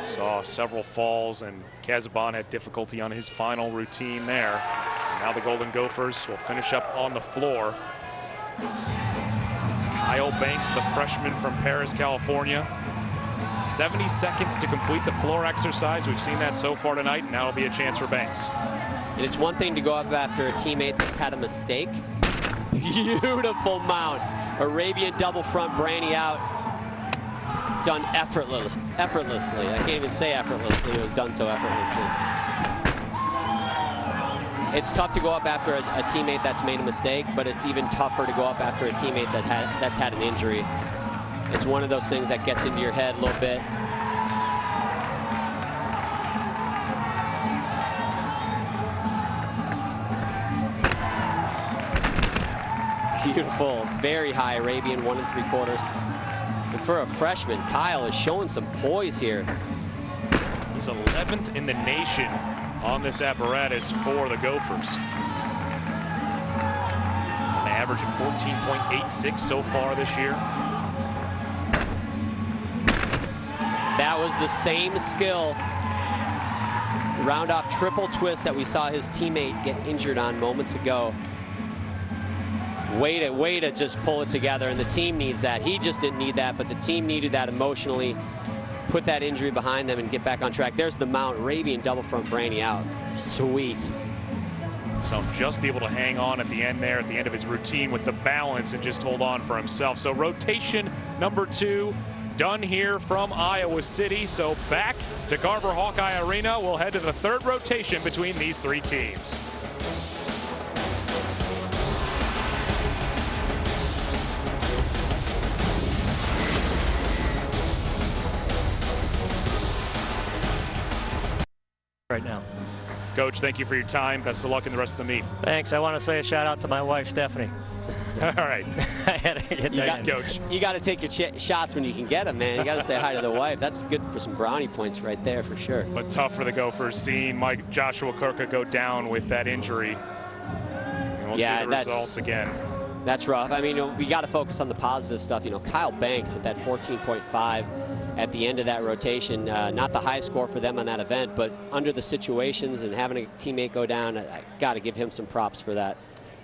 Saw several falls, and Cazabon had difficulty on his final routine there. And now the Golden Gophers will finish up on the floor. Kyle Banks, the freshman from Paris, California. 70 seconds to complete the floor exercise. We've seen that so far tonight, and now will be a chance for Banks. And it's one thing to go up after a teammate that's had a mistake. Beautiful mount. Arabian double front Brandy out. Done effortlessly. I can't even say effortlessly. It was done so effortlessly. It's tough to go up after a teammate that's made a mistake, but it's even tougher to go up after a teammate that's had an injury. It's one of those things that gets into your head a little bit. Beautiful, very high Arabian, 1 3/4. And for a freshman, Kyle is showing some poise here. He's 11th in the nation on this apparatus for the Gophers. An average of 14.86 so far this year. That was the same skill, round off triple twist that we saw his teammate get injured on moments ago. Way to just pull it together, and the team needs that. He just didn't need that, but the team needed that emotionally. Put that injury behind them and get back on track. There's the mount, Arabian double front Brandy out. Sweet. So just be able to hang on at the end there, at the end of his routine with the balance and just hold on for himself. So rotation number 2 done here from Iowa City. So back to Carver Hawkeye Arena. We'll head to the 3rd rotation between these 3 teams. Right now. Coach, thank you for your time. Best of luck in the rest of the meet. Thanks. I want to say a shout out to my wife, Stephanie. All right. I had to get Thanks, Coach. You got to take your shots when you can get them, man. You got to say hi to the wife. That's good for some brownie points right there, for sure. But tough for the Gophers, seeing Joshua Kirka go down with that injury. And we'll see the results again. That's rough. I mean, we got to focus on the positive stuff. You know, Kyle Banks with that 14.5 at the end of that rotation. Not the high score for them on that event, but under the situations and having a teammate go down, I got to give him some props for that.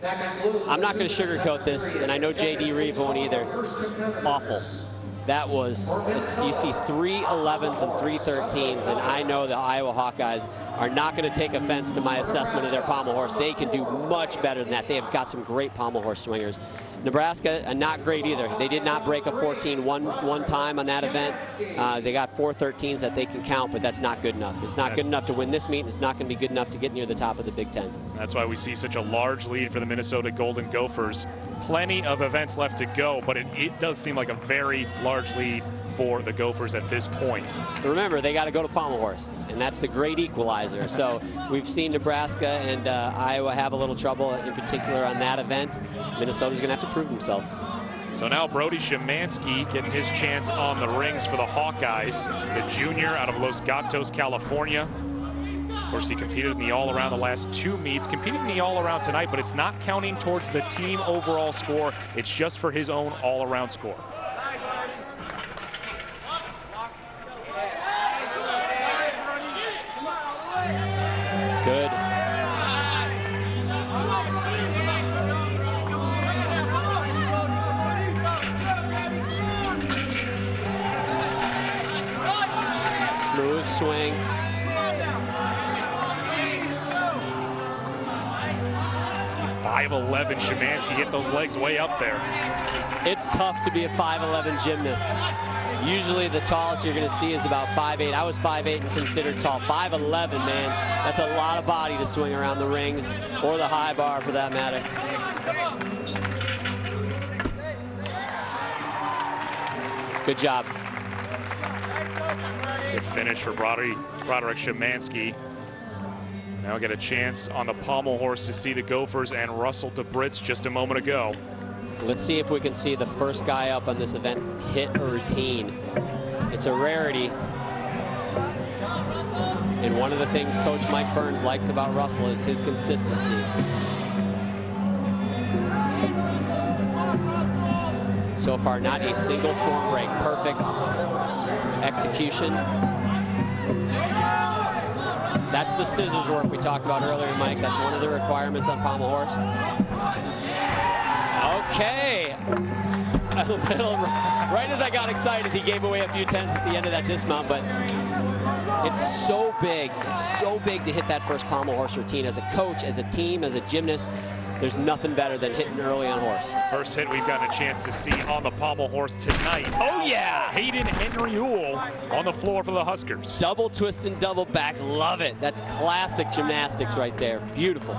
I'm not going to sugarcoat this, and I know J.D. Reeve won't either. Awful. That was, you see 3 11s and 3 13s, and I know the Iowa Hawkeyes are not going to take offense to my assessment of their pommel horse. They can do much better than that. They have got some great pommel horse swingers. Nebraska, not great either. They did not break a 14 one time on that event. They got 4 13s that they can count, but that's not good enough. It's not good enough to win this meet, and it's not going to be good enough to get near the top of the Big Ten. That's why we see such a large lead for the Minnesota Golden Gophers. Plenty of events left to go, but it does seem like a very large lead for the Gophers at this point. Remember, they got to go to pommel horse, and that's the great equalizer. So we've seen Nebraska and Iowa have a little trouble, in particular on that event. Minnesota's going to have to prove themselves. So now Broderick Shemansky getting his chance on the rings for the Hawkeyes, the junior out of Los Gatos, California. Of course, he competed in the all-around the last 2 meets, competed in the all-around tonight, but it's not counting towards the team overall score. It's just for his own all-around score. Good. Smooth swing. See 5'11" Shemansky get those legs way up there. It's tough to be a 5'11" gymnast. Usually the tallest you're going to see is about 5'8". I was 5'8" and considered tall. 5'11", man, that's a lot of body to swing around the rings, or the high bar for that matter. Good job. Good finish for Broderick Shemansky. Now get a chance on the pommel horse to see the Gophers and Russell DeBritz just a moment ago. Let's see if we can see the first guy up on this event hit a routine. It's a rarity. And one of the things Coach Mike Burns likes about Russell is his consistency. So far, not a single form break. Perfect execution. That's the scissors work we talked about earlier, Mike. That's one of the requirements on pommel horse. Okay. A little, right as I got excited, he gave away a few tens at the end of that dismount, but it's so big. It's so big to hit that first pommel horse routine. As a coach, as a team, as a gymnast, there's nothing better than hitting early on horse. First hit we've gotten a chance to see on the pommel horse tonight. Oh yeah, Hayden Henry-Uhl on the floor for the Huskers. Double twist and double back, love it. That's classic gymnastics right there, beautiful.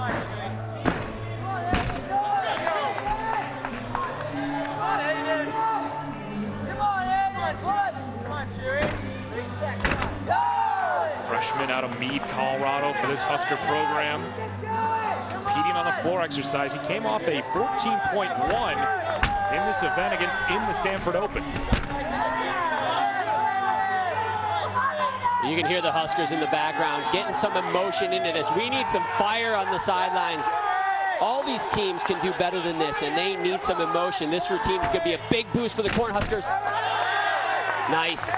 Freshman out of Meade, Colorado for this Husker program. Competing on the floor exercise. He came off a 14.1 in this event in the Stanford Open. You can hear the Huskers in the background getting some emotion into this. We need some fire on the sidelines. All these teams can do better than this, and they need some emotion. This routine could be a big boost for the Cornhuskers. Nice.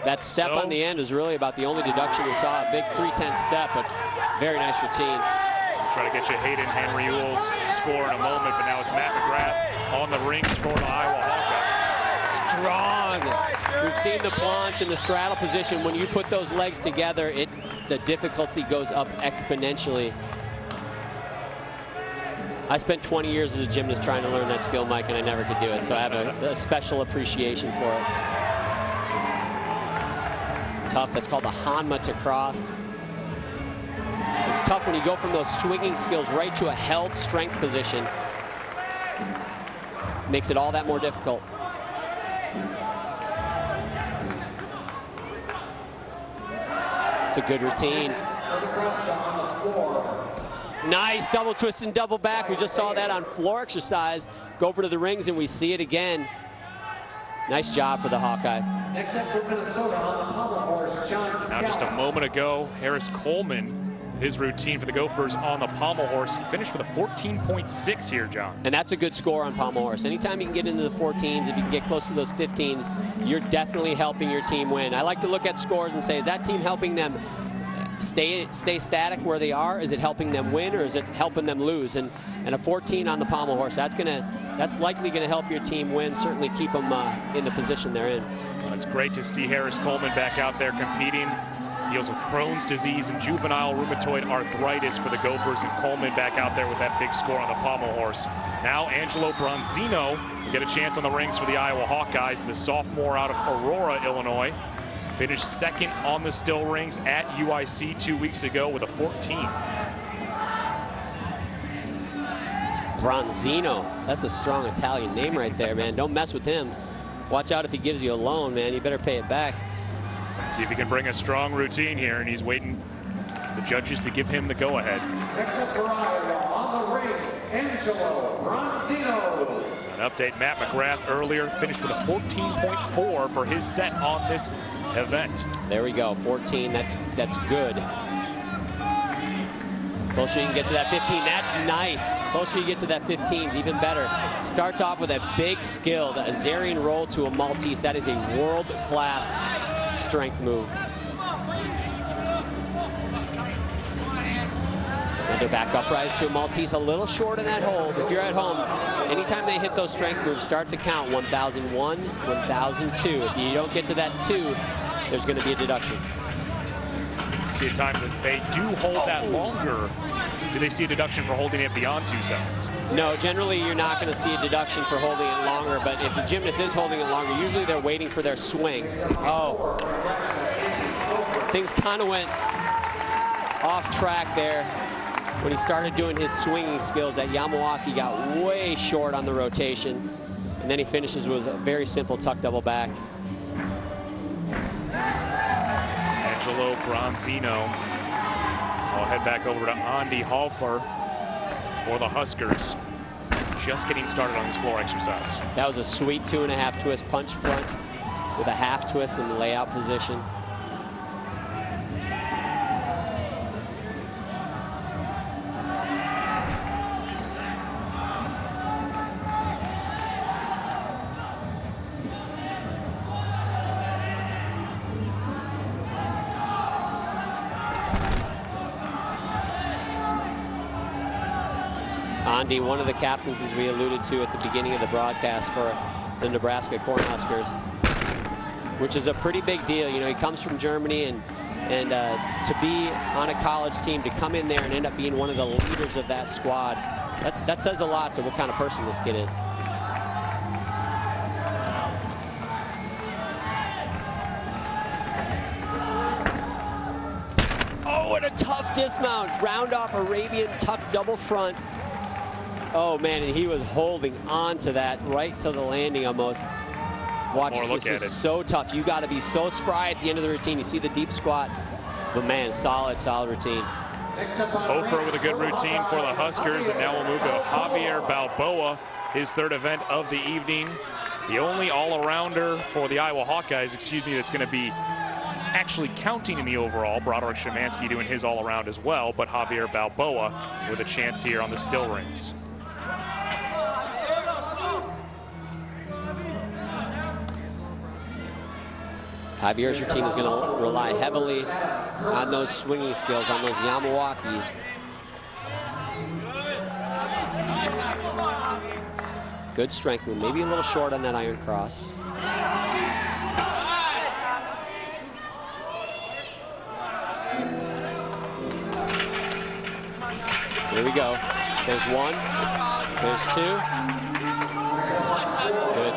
That step on the end is really about the only deduction we saw. A big 3-10 step, but very nice routine. Try to get you Hayden Henry Uhl's score in a moment, but now it's Matt McGrath on the rings for the Iowa Hawkeyes. Strong. We've seen the planche and the straddle position. When you put those legs together, the difficulty goes up exponentially. I spent 20 years as a gymnast trying to learn that skill, Mike, and I never could do it. So I have a special appreciation for it. Tough. That's called the Hanma to cross. It's tough when you go from those swinging skills right to a held strength position. Makes it all that more difficult. It's a good routine. Nice double twist and double back. We just saw that on floor exercise. Go over to the rings and we see it again. Nice job for the Hawkeye. Next up for Minnesota on the pommel horse, John Scott. Now just a moment ago, Harris Coleman, his routine for the Gophers on the pommel horse. He finished with a 14.6 here, John. And that's a good score on pommel horse. Anytime you can get into the 14s, if you can get close to those 15s, you're definitely helping your team win. I like to look at scores and say, is that team helping them stay static where they are? Is it helping them win, or is it helping them lose? And a 14 on the pommel horse, that's likely going to help your team win, certainly keep them in the position they're in. Well, it's great to see Harris Coleman back out there competing. Deals with Crohn's disease and juvenile rheumatoid arthritis for the Gophers, and Coleman back out there with that big score on the pommel horse. Now Angelo Bronzino will get a chance on the rings for the Iowa Hawkeyes, the sophomore out of Aurora, Illinois. Finished second on the still rings at UIC 2 weeks ago with a 14. Bronzino, that's a strong Italian name right there, man. Don't mess with him. Watch out if he gives you a loan, man. You better pay it back. See if he can bring a strong routine here, and he's waiting for the judges to give him the go-ahead. Next up for Iowa on the rings, Angelo Bronzino. An update, Matt McGrath earlier finished with a 14.4 for his set on this event. There we go, 14, that's good. Closer you can get to that 15, that's nice. Closer you get to that 15 is even better. Starts off with a big skill, a Zarian roll to a Maltese. That is a world-class strength move. Another back uprise to a Maltese, a little short in that hold. If you're at home, anytime they hit those strength moves, start to count 1001, 1002. If you don't get to that 2, there's going to be a deduction. See at times that they do hold that longer. Do they see a deduction for holding it beyond 2 seconds? No, generally you're not going to see a deduction for holding it longer, but if the gymnast is holding it longer, usually they're waiting for their swing. Oh, things kind of went off track there. When he started doing his swinging skills at Yamawaki, got way short on the rotation, and then he finishes with a very simple tuck double back. Angelo Bronzino. I'll head back over to Andy Hofer for the Huskers. Just getting started on this floor exercise. That was a sweet 2.5 twist punch front with a half twist in the layout position. Andy, one of the captains, as we alluded to at the beginning of the broadcast, for the Nebraska Cornhuskers, which is a pretty big deal. You know, he comes from Germany, and to be on a college team, to come in there and end up being one of the leaders of that squad, that says a lot to what kind of person this kid is. Oh, and a tough dismount. Round off Arabian tuck double front. Oh man, and he was holding on to that right to the landing almost. Watch this, is so tough. You got to be so spry at the end of the routine. You see the deep squat, but man, solid routine. Hofer with a good routine for the Huskers, and now we'll move to Javier Balboa, his third event of the evening. The only all-arounder for the Iowa Hawkeyes, that's going to be actually counting in the overall. Broderick Shemansky doing his all-around as well, but Javier Balboa with a chance here on the still rings. Javier's routine is going to rely heavily on those swinging skills, on those Yamawakis. Good strength move, maybe a little short on that iron cross. Here we go. There's one, there's two. Good.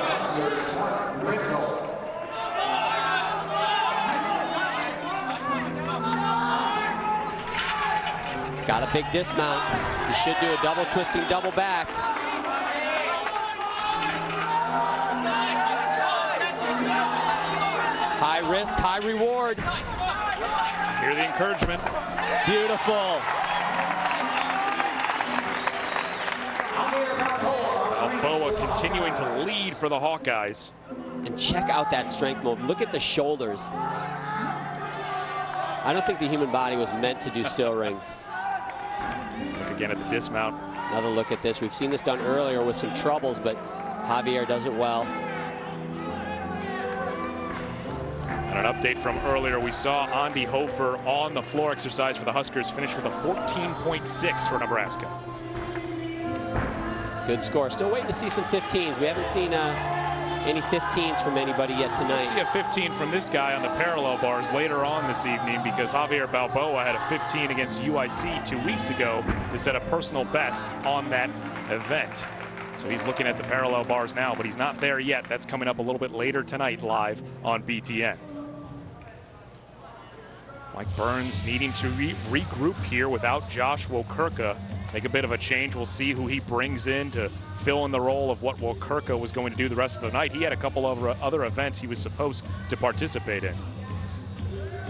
He's got a big dismount. He should do a double twisting, double back. High risk, high reward. Hear the encouragement. Beautiful. Balboa continuing to lead for the Hawkeyes. And check out that strength move. Look at the shoulders. I don't think the human body was meant to do still rings. Look again at the dismount. Another look at this. We've seen this done earlier with some troubles, but Javier does it well. And an update from earlier, we saw Andy Hofer on the floor exercise for the Huskers, finish with a 14.6 for Nebraska. Good score. Still waiting to see some 15s. We haven't seen any 15s from anybody yet tonight. We'll see a 15 from this guy on the parallel bars later on this evening, because Javier Balboa had a 15 against UIC 2 weeks ago to set a personal best on that event. So he's looking at the parallel bars now, but he's not there yet. That's coming up a little bit later tonight live on BTN. Mike Burns needing to regroup here without Josh Wokurka. Make a bit of a change. We'll see who he brings in to fill in the role of what Wokurka was going to do the rest of the night. He had a couple of other events he was supposed to participate in.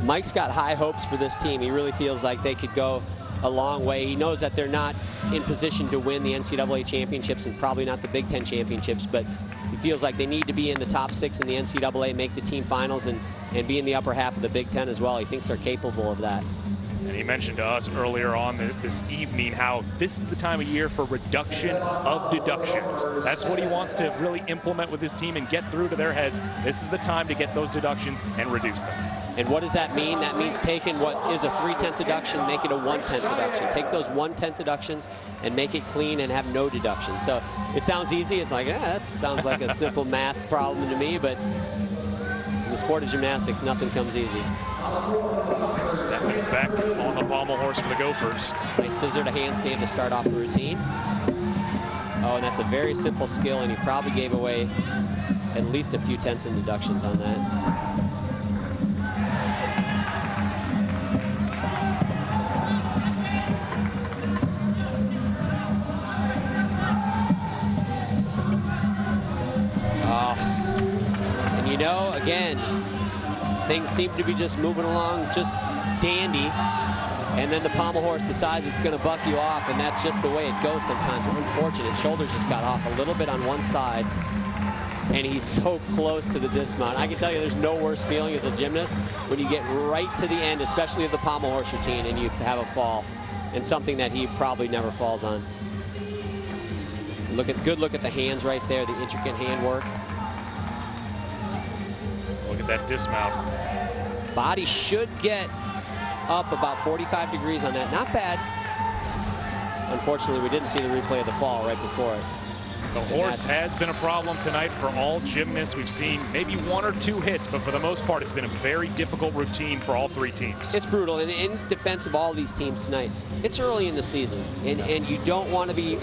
Mike's got high hopes for this team. He really feels like they could go a long way. He knows that they're not in position to win the NCAA championships and probably not the Big Ten championships, but he feels like they need to be in the top 6 in the NCAA, make the team finals, and be in the upper half of the Big Ten as well. He thinks they're capable of that. And he mentioned to us earlier on this evening how this is the time of year for reduction of deductions. That's what he wants to really implement with his team and get through to their heads. This is the time to get those deductions and reduce them. And what does that mean? That means taking what is a 3/10 deduction, make it a 1/10 deduction. Take those 1/10 deductions and make it clean and have no deductions. So it sounds easy. It's like, that sounds like a simple math problem to me, but in the sport of gymnastics, nothing comes easy. Stepping back on the pommel horse for the Gophers. Nice scissor to handstand to start off the routine. Oh, and that's a very simple skill, and he probably gave away at least a few tenths in deductions on that. You know, again, things seem to be just moving along just dandy, and then the pommel horse decides it's going to buck you off, and that's just the way it goes sometimes. Unfortunate. Shoulders just got off a little bit on one side, and he's so close to the dismount. I can tell you there's no worse feeling as a gymnast when you get right to the end, especially of the pommel horse routine, and you have a fall, and something that he probably never falls on. Good look at the hands right there, the intricate hand work. Look at that dismount. Body should get up about 45 degrees on that. Not bad. Unfortunately, we didn't see the replay of the fall right before it. The horse has been a problem tonight for all gymnasts. We've seen maybe 1 or 2 hits, but for the most part, it's been a very difficult routine for all 3 teams. It's brutal, and in defense of all these teams tonight, it's early in the season, and you don't want to be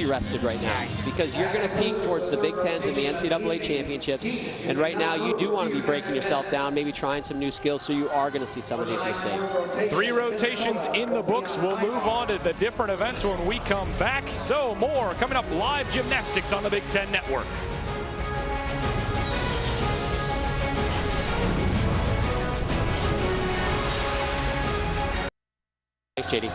rested right now, because you're going to peak towards the Big Tens and the NCAA championships, and right now you do want to be breaking yourself down, maybe trying some new skills, so you are going to see some of these mistakes. 3 rotations in the books. We'll move on to the different events when we come back. So more coming up live gymnastics on the Big Ten Network. Thanks, JD.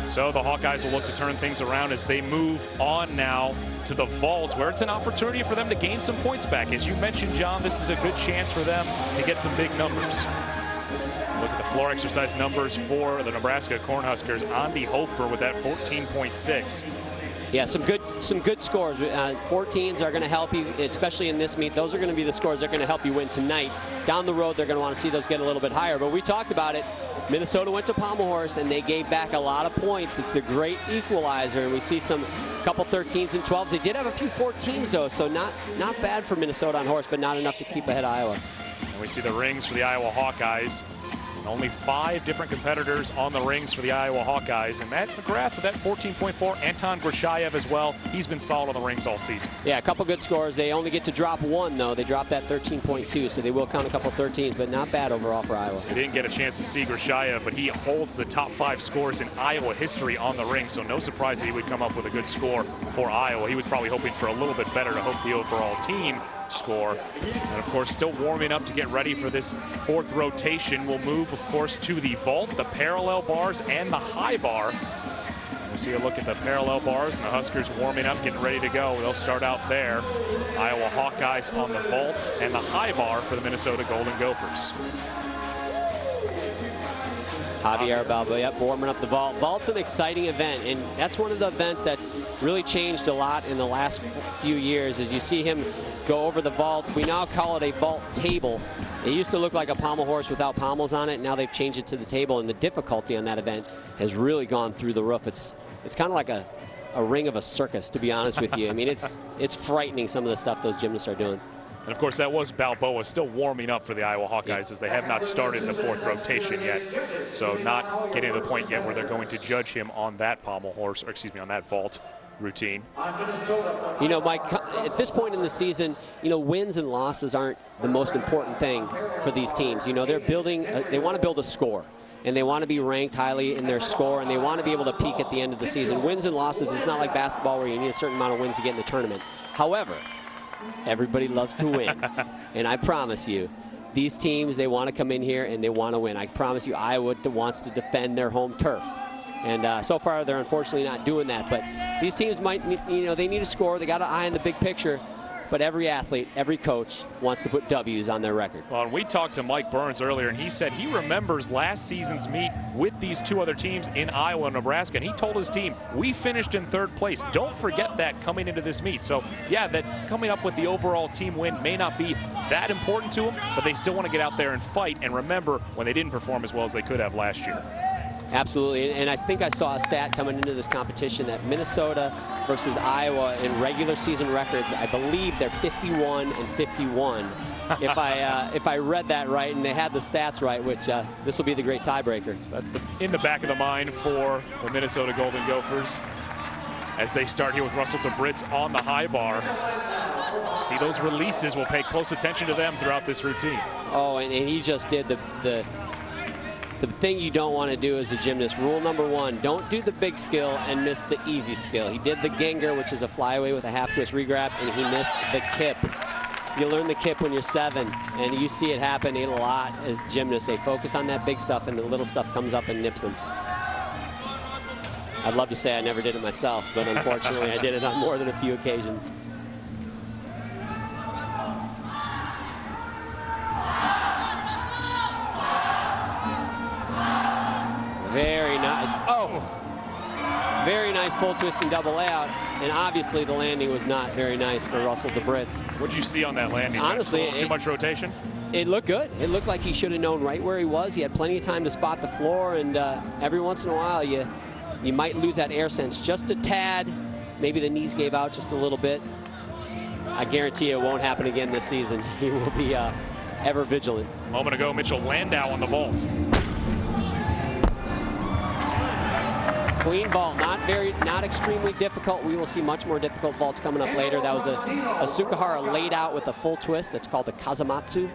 So the Hawkeyes will look to turn things around as they move on now to the vault, where it's an opportunity for them to gain some points back. As you mentioned, John, this is a good chance for them to get some big numbers. Look at the floor exercise numbers for the Nebraska Cornhuskers. Andy Hofer with that 14.6. Yeah, some good scores. 14s are going to help you, especially in this meet. Those are going to be the scores that are going to help you win tonight. Down the road, they're going to want to see those get a little bit higher. But we talked about it. Minnesota went to Pommel Horse, and they gave back a lot of points. It's a great equalizer, and we see some couple 13s and 12s. They did have a few 14s, though, so not bad for Minnesota on horse, but not enough to keep ahead of Iowa. And we see the rings for the Iowa Hawkeyes. Only 5 different competitors on the rings for the Iowa Hawkeyes. And Matt McGrath with that 14.4. Anton Gryshayev as well. He's been solid on the rings all season. Yeah, a couple good scores. They only get to drop 1, though. They dropped that 13.2, so they will count a couple 13s, but not bad overall for Iowa. We didn't get a chance to see Gryshayev, but he holds the top 5 scores in Iowa history on the ring, so no surprise that he would come up with a good score for Iowa. He was probably hoping for a little bit better to hope the overall team score. And of course, still warming up to get ready for this 4th rotation. We'll move, of course, to the vault, the parallel bars, and the high bar. We see a look at the parallel bars, and the Huskers warming up, getting ready to go. They'll start out there. Iowa Hawkeyes on the vault and the high bar for the Minnesota Golden Gophers. Javier Balboa, yep, warming up the vault. Vault's an exciting event, and that's one of the events that's really changed a lot in the last few years. As you see him go over the vault, we now call it a vault table. It used to look like a pommel horse without pommels on it. Now they've changed it to the table, and the difficulty on that event has really gone through the roof. It's kind of like a ring of a circus, to be honest with you. I mean, it's frightening, some of the stuff those gymnasts are doing. And of course, that was Balboa still warming up for the Iowa Hawkeyes, as they have not started the 4th rotation yet. So not getting to the point yet where they're going to judge him on that pommel horse, or excuse me, on that vault routine. You know, Mike, at this point in the season, you know, wins and losses aren't the most important thing for these teams. You know, they're building, they want to build a score, and they want to be ranked highly in their score, and they want to be able to peak at the end of the season. Wins and losses, it's not like basketball where you need a certain amount of wins to get in the tournament. However, everybody loves to win, and I promise you, these teams, they want to come in here and they want to win. I promise you, Iowa wants to defend their home turf. And so far, they're unfortunately not doing that. But these teams might, you know, they need a score. They got an eye on the big picture. But every athlete, every coach wants to put W's on their record. Well, and we talked to Mike Burns earlier, and he said he remembers last season's meet with these 2 other teams in Iowa and Nebraska. And he told his team, we finished in 3rd place. Don't forget that coming into this meet. So, yeah, that coming up with the overall team win may not be that important to them, but they still want to get out there and fight and remember when they didn't perform as well as they could have last year. Absolutely, and I think I saw a stat coming into this competition that Minnesota versus Iowa in regular season records, I believe they're 51 and 51. if I read that right, and they had the stats right, which this will be the great tiebreaker. That's in the back of the mind for the Minnesota Golden Gophers as they start here with Russell DeBritz on the high bar. See those releases. We'll pay close attention to them throughout this routine. Oh, and he just did the thing you don't want to do as a gymnast. Rule number 1, don't do the big skill and miss the easy skill. He did the Genger, which is a flyaway with a half twist regrab, and he missed the kip. You learn the kip when you're 7, and you see it happen a lot as gymnasts. They focus on that big stuff, and the little stuff comes up and nips them. I'd love to say I never did it myself, but unfortunately I did it on more than a few occasions. Very nice. Oh! Very nice full twist and double layout. And obviously the landing was not very nice for Russell DeBritz. What did you see on that landing? Honestly, too much rotation? It looked good. It looked like he should have known right where he was. He had plenty of time to spot the floor, and every once in a while you might lose that air sense just a tad. Maybe the knees gave out just a little bit. I guarantee it won't happen again this season. He will be ever vigilant. A moment ago, Mitchell Landau on the vault. Clean vault, not extremely difficult. We will see much more difficult vaults coming up later. That was a Sukahara laid out with a full twist. That's called a Kazamatsu.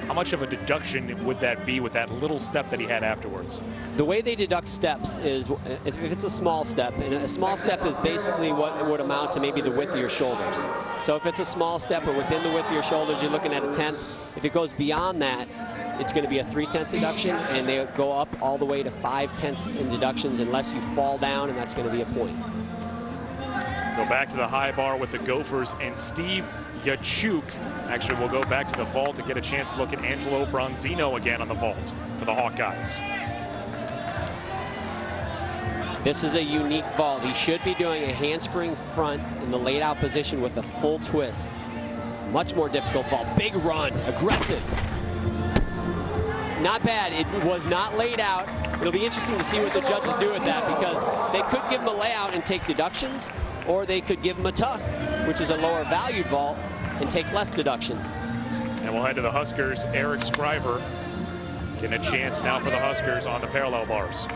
How much of a deduction would that be with that little step that he had afterwards? The way they deduct steps is if it's a small step, and a small step is basically what it would amount to maybe the width of your shoulders. So if it's a small step or within the width of your shoulders, you're looking at a 10th. If it goes beyond that, it's going to be a 3/10 deduction, and they go up all the way to 5/10 in deductions unless you fall down, and that's going to be a point. Go back to the high bar with the Gophers, and Steve Yachuk actually will go back to the vault to get a chance to look at Angelo Bronzino again on the vault for the Hawkeyes. This is a unique vault. He should be doing a handspring front in the laid out position with a full twist. Much more difficult vault. Big run, aggressive. Not bad. It was not laid out. It'll be interesting to see what the judges do with that, because they could give him a layout and take deductions, or they could give him a tuck, which is a lower valued vault, and take less deductions. And we'll head to the Huskers. Eric Scriver getting a chance now for the Huskers on the parallel bars.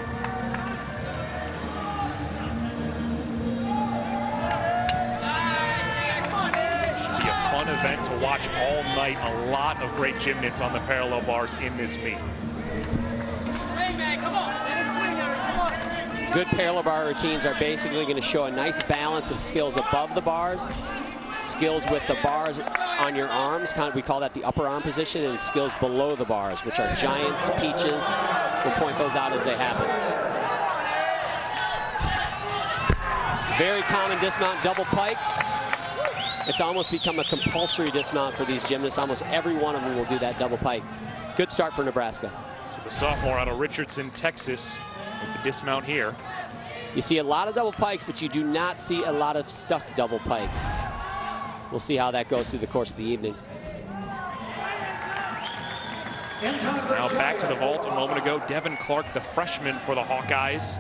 Should be a fun event to watch all night. A lot of great gymnasts on the parallel bars in this meet. Good parallel bar routines are basically going to show a nice balance of skills above the bars, skills with the bars on your arms, we call that the upper arm position, and skills below the bars, which are giants, peaches. We'll point those out as they happen. Very common dismount, double pike. It's almost become a compulsory dismount for these gymnasts. Almost every one of them will do that double pike. Good start for Nebraska. So the sophomore out of Richardson, Texas, with the dismount here. You see a lot of double pikes, but you do not see a lot of stuck double pikes. We'll see how that goes through the course of the evening. Now back to the vault a moment ago. Devin Clarke, the freshman for the Hawkeyes,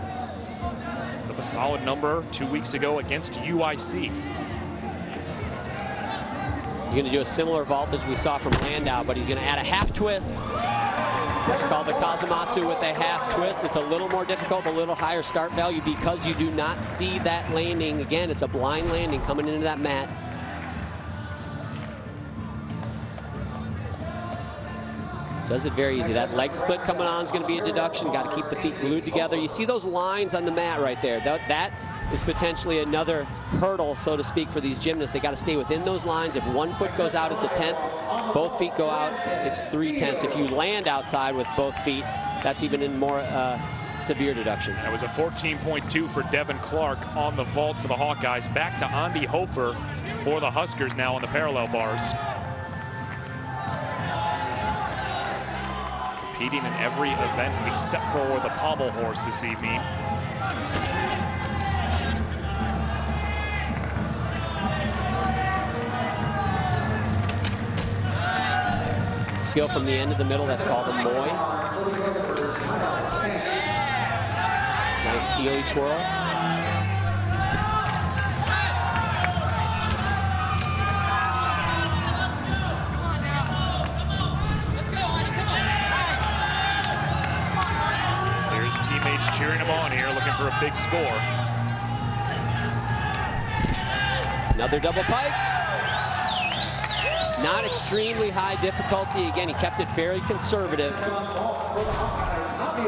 with a solid number 2 weeks ago against UIC. He's going to do a similar vault as we saw from Landau, but he's going to add a half twist. It's called the Kazumatsu with a half twist. It's a little more difficult, a little higher start value because you do not see that landing. Again, it's a blind landing coming into that mat. Does it very easy. That leg split coming on is going to be a deduction. Got to keep the feet glued together. You see those lines on the mat right there. That is potentially another hurdle, so to speak, for these gymnasts. They got to stay within those lines. If one foot goes out, it's a 10th. Both feet go out, it's 3/10. If you land outside with both feet, that's even in more severe deduction. That was a 14.2 for Devin Clarke on the vault for the Hawkeyes. Back to Andy Hofer for the Huskers now on the parallel bars. Competing in every event except for the pommel horse this evening. Skill from the end of the middle, that's called a moi. Nice heely twirl. There's teammates cheering him on here, looking for a big score. Another double pike. Not extremely high difficulty. Again, he kept it very conservative,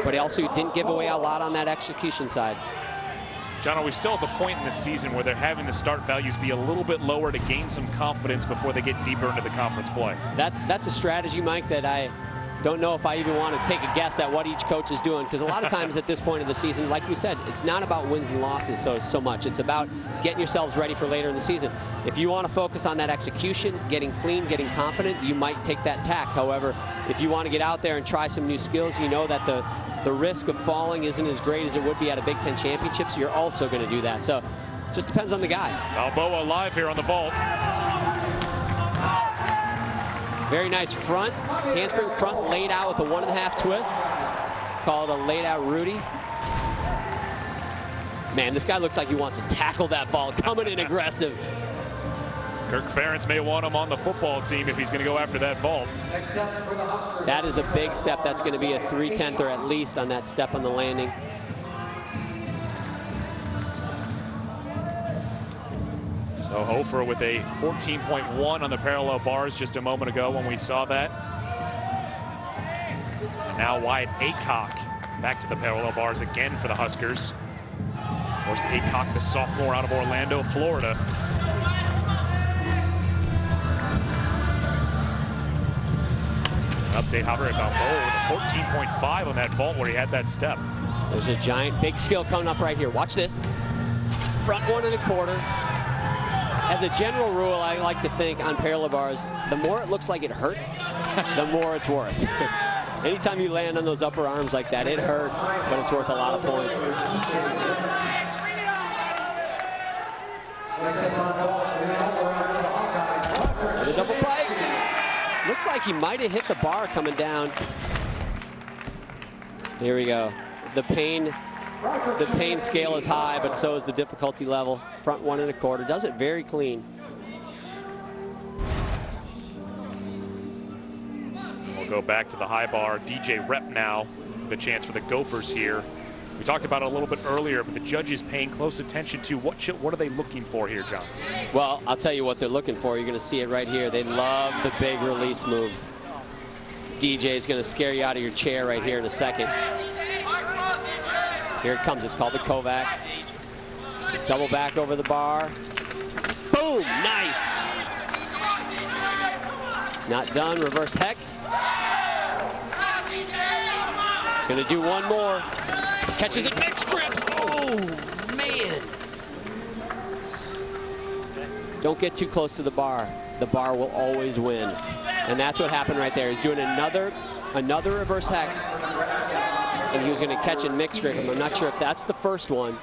but he also didn't give away a lot on that execution side. John, are we still at the point in the season where they're having the start values be a little bit lower to gain some confidence before they get deeper into the conference play? That's a strategy, Mike, that I don't know if I even want to take a guess at what each coach is doing, because a lot of times at this point of the season, like we said, it's not about wins and losses so much. It's about getting yourselves ready for later in the season. If you want to focus on that execution, getting clean, getting confident, you might take that tack. However, if you want to get out there and try some new skills, you know that the risk of falling isn't as great as it would be at a Big Ten championship, so you're also going to do that. So it just depends on the guy. Balboa live here on the vault. Very nice front, handspring front laid out with a 1.5 twist, called a laid out Rudy. Man, this guy looks like he wants to tackle that ball, coming in aggressive. Kirk Ferentz may want him on the football team if he's going to go after that vault. That is a big step. That's going to be a 3/10 or at least on that step on the landing. So Hofer with a 14.1 on the parallel bars just a moment ago when we saw that. And now Wyatt Aycock back to the parallel bars again for the Huskers. Of course, Aycock, the sophomore out of Orlando, Florida. Update, Javier Balboa with a 14.5 on that vault where he had that step. There's a giant big skill coming up right here. Watch this. Front 1 1/4. As a general rule, I like to think on parallel bars, the more it looks like it hurts, the more it's worth. Anytime you land on those upper arms like that, it hurts, but it's worth a lot of points. Another double pike. Looks like he might have hit the bar coming down. Here we go. The pain scale is high, but so is the difficulty level. Front 1 1/4. Does it very clean. We'll go back to the high bar. DJ Rep now, the chance for the Gophers here. We talked about it a little bit earlier, but the judges paying close attention to what are they looking for here, John? Well, I'll tell you what they're looking for. You're going to see it right here. They love the big release moves. DJ is going to scare you out of your chair right here in a second. Here it comes. It's called the Kovacs. Double back over the bar. Boom! Nice! Not done. Reverse hecht. It's going to do one more. Catches it, mixed grips. Oh, man. Don't get too close to the bar. The bar will always win. And that's what happened right there. He's doing another reverse hecht. And he was going to catch and mixed grip him. I'm not sure if that's the first one.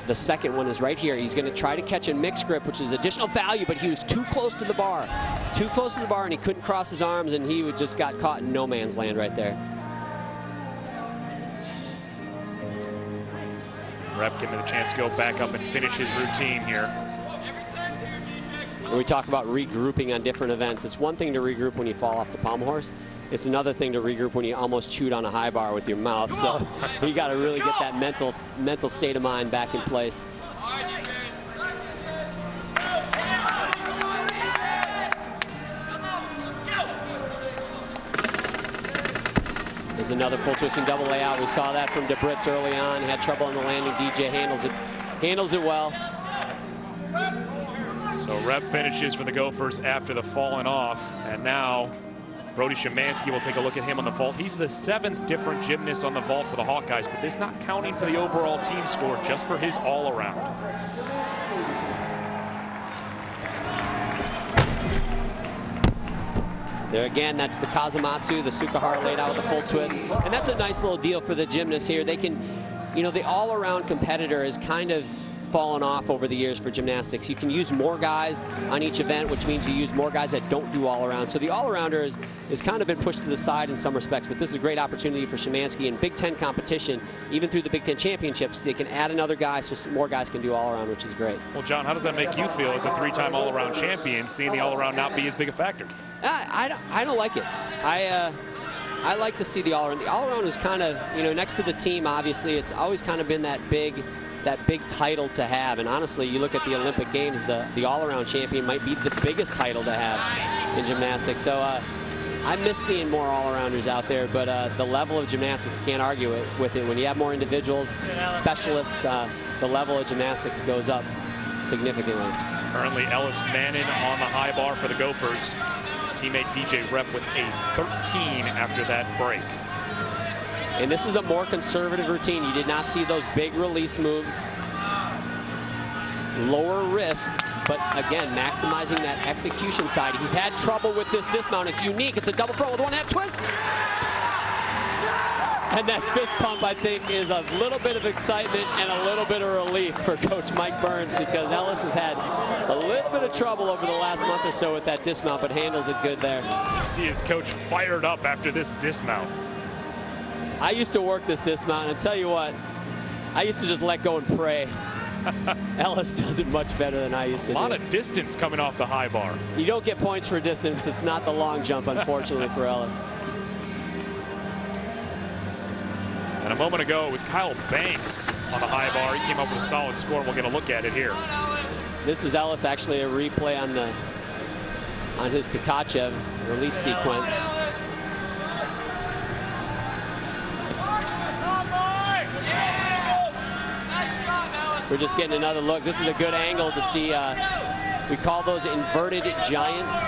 The second one is right here. He's going to try to catch and mixed grip, which is additional value, but he was too close to the bar. Too close to the bar, and he couldn't cross his arms, and he just got caught in no man's land right there. Rep giving him a chance to go back up and finish his routine here. When we talk about regrouping on different events, it's one thing to regroup when you fall off the pommel horse. It's another thing to regroup when you almost chewed on a high bar with your mouth. So you got to really get that mental state of mind back in place. There's another full twisting double layout. We saw that from DeBritz early on. Had trouble on the landing. DJ handles it well. So Rep finishes for the Gophers after the falling off, and now Broderick Shemansky will take a look at him on the vault. He's the 7th different gymnast on the vault for the Hawkeyes, but this not counting for the overall team score, just for his all-around. There again, that's the Kazamatsu, the Sukahara laid out with a full twist. And that's a nice little deal for the gymnasts here. They can, you know, the all-around competitor is kind of fallen off over the years for gymnastics. You can use more guys on each event, which means you use more guys that don't do all-around. So the all-arounder is kind of been pushed to the side in some respects, but this is a great opportunity for Shemansky in Big Ten competition. Even through the Big Ten championships, they can add another guy so more guys can do all-around, which is great. Well, John, how does that make you feel as a 3-time all-around champion, seeing the all-around not be as big a factor? I don't like it. I like to see the all-around. The all-around is kind of, you know, next to the team, obviously, it's always kind of been that big title to have. And honestly, you look at the Olympic Games, the all-around champion might be the biggest title to have in gymnastics. So I miss seeing more all-arounders out there, but the level of gymnastics, you can't argue with it. When you have more individuals, specialists, the level of gymnastics goes up significantly. Currently Ellis Mannon on the high bar for the Gophers. His teammate DJ Rep with a 13 after that break. And this is a more conservative routine. You did not see those big release moves. Lower risk, but again, maximizing that execution side. He's had trouble with this dismount. It's unique. It's a double front with one half twist. And that fist pump, I think, is a little bit of excitement and a little bit of relief for Coach Mike Burns, because Ellis has had a little bit of trouble over the last month or so with that dismount, but handles it good there. You see his coach fired up after this dismount. I used to work this dismount, and I'll tell you what, I used to just let go and pray. Ellis does it much better than I used to do. A lot of distance coming off the high bar. You don't get points for distance. It's not the long jump, unfortunately, for Ellis. And a moment ago, it was Kyle Banks on the high bar. He came up with a solid score, and we'll get a look at it here. This is Ellis, actually a replay on his Tkachev release sequence. We're just getting another look. This is a good angle to see. We call those inverted giants.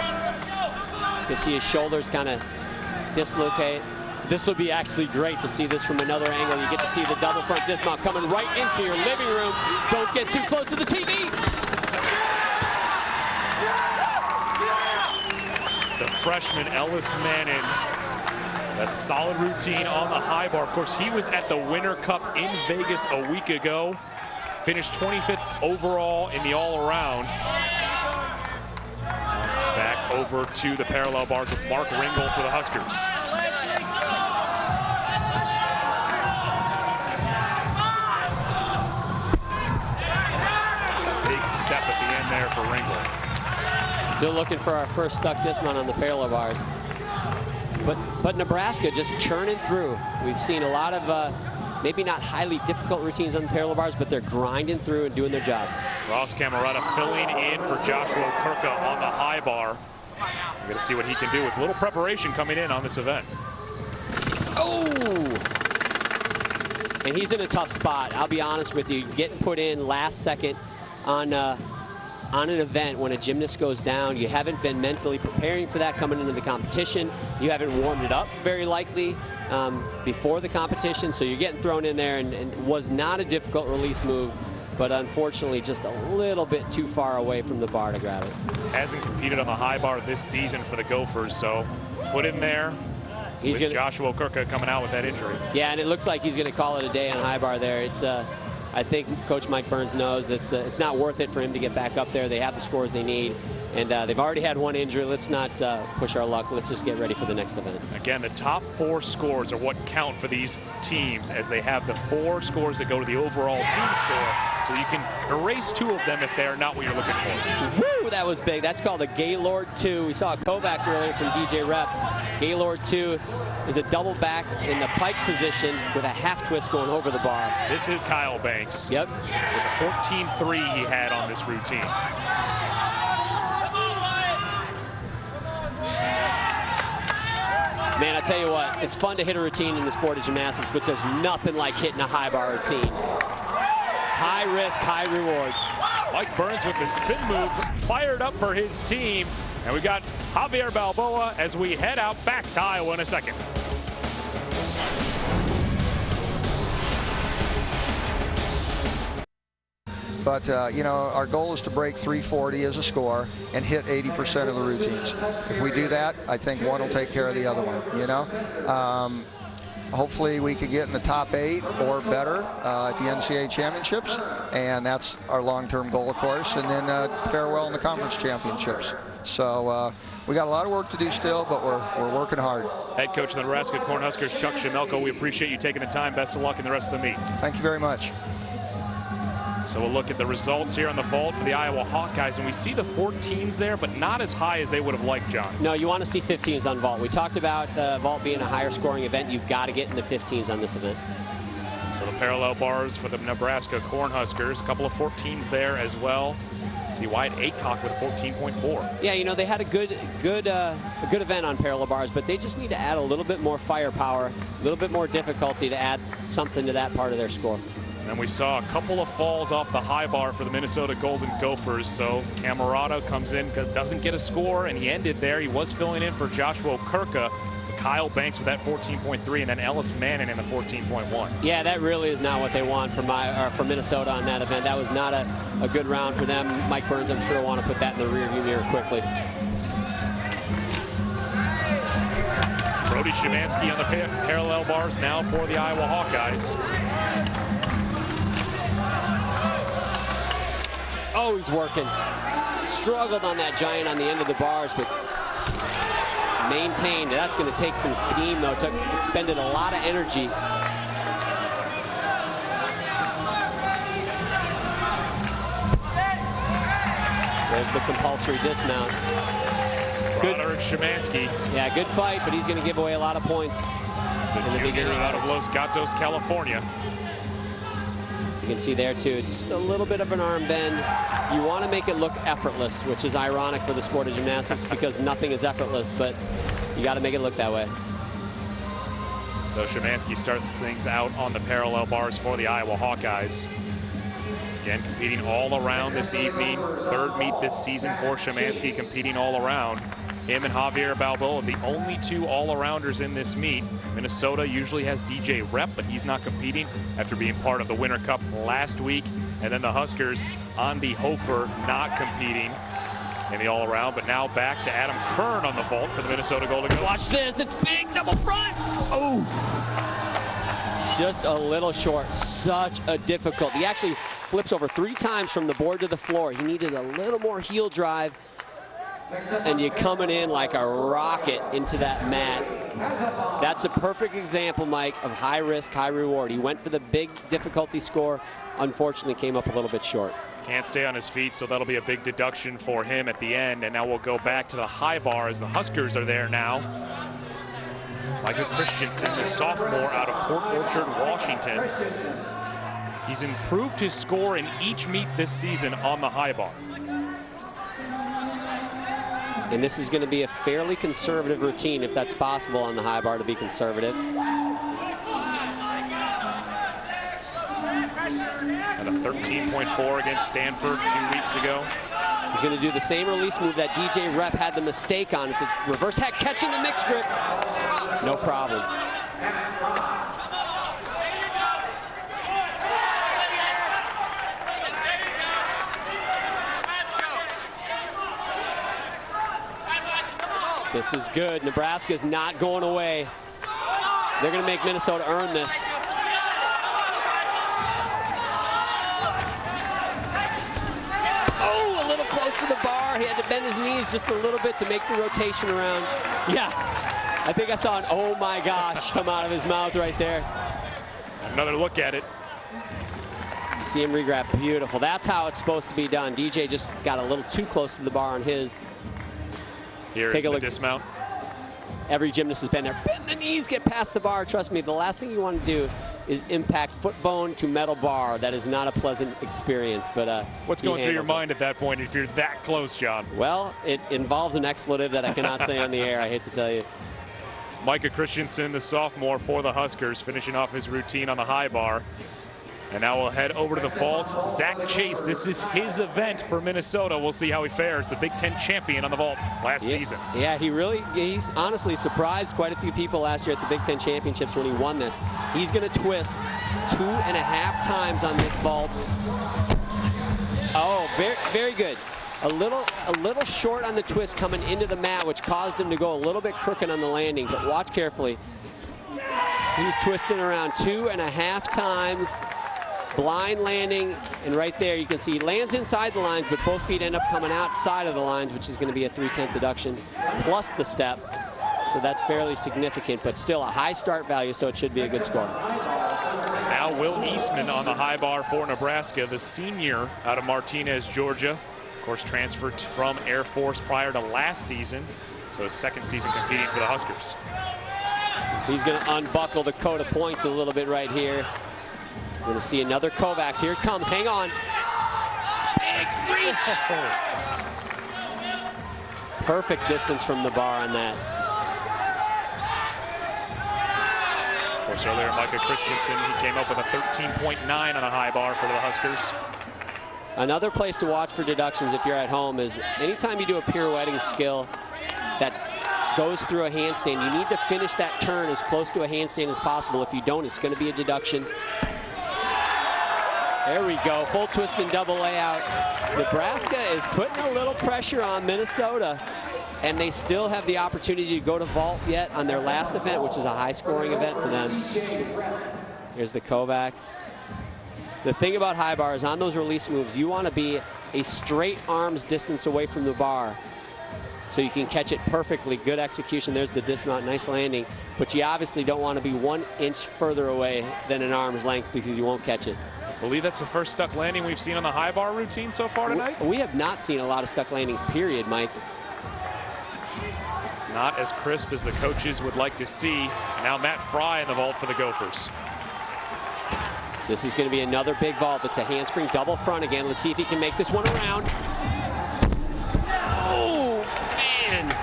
You can see his shoulders kind of dislocate. This will be actually great to see this from another angle. You get to see the double front dismount coming right into your living room. Don't get too close to the TV. The freshman Ellis Mannon, that solid routine on the high bar. Of course, he was at the Winter Cup in Vegas a week ago. Finished 25th overall in the all-around. Back over to the parallel bars with Mark Ringel for the Huskers. Big step at the end there for Ringel. Still looking for our first stuck dismount on the parallel bars. But Nebraska just churning through. We've seen a lot of maybe not highly difficult routines on the parallel bars, but they're grinding through and doing their job. Ross Camerata filling in for Joshua Kurka on the high bar. We're going to see what he can do with a little preparation coming in on this event. Oh! And he's in a tough spot. I'll be honest with you, getting put in last second on an event when a gymnast goes down, you haven't been mentally preparing for that coming into the competition. You haven't warmed it up very likely before the competition, so you're getting thrown in there, and it was not a difficult release move, but unfortunately just a little bit too far away from the bar to grab it. Hasn't competed on the high bar this season for the Gophers, so put him there. He's with Joshua Kurka coming out with that injury. Yeah, and it looks like he's going to call it a day on high bar there. It's I think Coach Mike Burns knows it's not worth it for him to get back up there. They have the scores they need, and they've already had one injury. Let's not push our luck. Let's just get ready for the next event. Again, the top 4 scores are what count for these teams, as they have the 4 scores that go to the overall team score. So you can erase 2 of them if they are not what you're looking for. Woo, that was big. That's called a Gaylord 2. We saw a Kovacs earlier from DJ Rep. Gaylord 2 is a double back in the pike position with a half twist going over the bar. This is Kyle Banks. Yep. With the 14-3 he had on this routine. Man, I tell you what, it's fun to hit a routine in the sport of gymnastics, but there's nothing like hitting a high bar routine. High risk, high reward. Mike Burns with the spin move, fired up for his team. And we've got Javier Balboa as we head out back to Iowa in a second. But, you know, our goal is to break 340 as a score and hit 80% of the routines. If we do that, I think one will take care of the other one, you know. Hopefully we can get in the top 8 or better at the NCAA championships, and that's our long-term goal, of course, and then farewell in the conference championships. So we got a lot of work to do still, but we're working hard. Head coach of the Nebraska Cornhuskers, Chuck Shemelko, we appreciate you taking the time. Best of luck in the rest of the meet. Thank you very much. So we'll look at the results here on the vault for the Iowa Hawkeyes, and we see the 14s there, but not as high as they would have liked, John. No, you want to see 15s on vault. We talked about vault being a higher scoring event. You've got to get in the 15s on this event. So the parallel bars for the Nebraska Cornhuskers, a couple of 14s there as well. See Wyatt Aycock with 14.4. Yeah, you know, they had a good event on parallel bars, but they just need to add a little bit more firepower, a little bit more difficulty to add something to that part of their score. And we saw a couple of falls off the high bar for the Minnesota Golden Gophers. So Camerata comes in, doesn't get a score, and he ended there. He was filling in for Joshua Kurka. Kyle Banks with that 14.3, and then Ellis Mannon in the 14.1. Yeah, that really is not what they want from Minnesota on that event. That was not a good round for them. Mike Burns, I'm sure, will want to put that in the rearview mirror quickly. Broderick Shemansky on the parallel bars now for the Iowa Hawkeyes. Oh, he's working. Struggled on that giant on the end of the bars, but maintained. That's going to take some steam, though. Expended a lot of energy. There's the compulsory dismount. Broderick Shemansky. Yeah, good fight, but he's going to give away a lot of points. The junior out of Los Gatos, California. You can see there too, just a little bit of an arm bend. You want to make it look effortless, which is ironic for the sport of gymnastics because nothing is effortless, but you got to make it look that way. So Shemansky starts things out on the parallel bars for the Iowa Hawkeyes. Again, competing all around this evening. Third meet this season for Shemansky, competing all around Him and Javier Balboa, the only two all-arounders in this meet. Minnesota usually has DJ Rep, but he's not competing after being part of the Winter Cup last week. And then the Huskers, Andy Hofer, not competing in the all-around, but now back to Adam Kern on the vault for the Minnesota Golden Gophers. Watch this, it's big, double front. Oh, just a little short. Such a difficult. He actually flips over 3 times from the board to the floor. He needed a little more heel drive, and you're coming in like a rocket into that mat. That's a perfect example, Mike, of high risk, high reward. He went for the big difficulty score, unfortunately came up a little bit short. Can't stay on his feet, so that'll be a big deduction for him at the end. And now we'll go back to the high bar as the Huskers are there now. Micah Christensen, the sophomore out of Port Orchard, Washington. He's improved his score in each meet this season on the high bar. And this is going to be a fairly conservative routine, if that's possible on the high bar to be conservative. And a 13.4 against Stanford 2 weeks ago. He's going to do the same release move that DJ Rep had the mistake on. It's a reverse head catching the mixed grip. No problem. This is good. Nebraska's not going away. They're going to make Minnesota earn this. Oh, a little close to the bar. He had to bend his knees just a little bit to make the rotation around. Yeah, I think I saw an oh my gosh come out of his mouth right there. Another look at it. You see him regrab. Beautiful. That's how it's supposed to be done. DJ just got a little too close to the bar on his. Here is the dismount. Every gymnast has been there. Bend the knees, get past the bar. Trust me, the last thing you want to do is impact foot bone to metal bar. That is not a pleasant experience. But what's going through your mind at that point if you're that close, John? Well, it involves an expletive that I cannot say on the air. I hate to tell you. Micah Christensen, the sophomore for the Huskers, finishing off his routine on the high bar. And now we'll head over to the vault. Zach Chase, this is his event for Minnesota. We'll see how he fares, the Big Ten champion on the vault last season. Yeah, he's honestly surprised quite a few people last year at the Big Ten championships when he won this. He's going to twist 2.5 times on this vault. Oh, very, very good. A little short on the twist coming into the mat, which caused him to go a little bit crooked on the landing, but watch carefully. He's twisting around 2.5 times. Blind landing, and right there you can see he lands inside the lines, but both feet end up coming outside of the lines, which is going to be a 3/10 deduction plus the step. So that's fairly significant, but still a high start value, so it should be a good score. Now Will Eastman on the high bar for Nebraska, the senior out of Martinez, Georgia. Of course, transferred from Air Force prior to last season, so his second season competing for the Huskers. He's going to unbuckle the coat of points a little bit right here. We're going to see another Kovacs. Here it comes. Hang on. Big reach. Perfect distance from the bar on that. Of course, earlier Micah Christensen, he came up with a 13.9 on a high bar for the Huskers. Another place to watch for deductions if you're at home is anytime you do a pirouetting skill that goes through a handstand, you need to finish that turn as close to a handstand as possible. If you don't, it's going to be a deduction. There we go, full twist and double layout. Nebraska is putting a little pressure on Minnesota, and they still have the opportunity to go to vault yet on their last event, which is a high-scoring event for them. Here's the Kovacs. The thing about high bar is on those release moves, you want to be a straight arm's distance away from the bar so you can catch it perfectly. Good execution. There's the dismount, nice landing. But you obviously don't want to be 1 inch further away than an arm's length because you won't catch it. I believe that's the first stuck landing we've seen on the high bar routine so far tonight. We have not seen a lot of stuck landings, period, Mike. Not as crisp as the coaches would like to see. Now Matt Fry in the vault for the Gophers. This is going to be another big vault. It's a handspring double front again. Let's see if he can make this one around. Oh, man.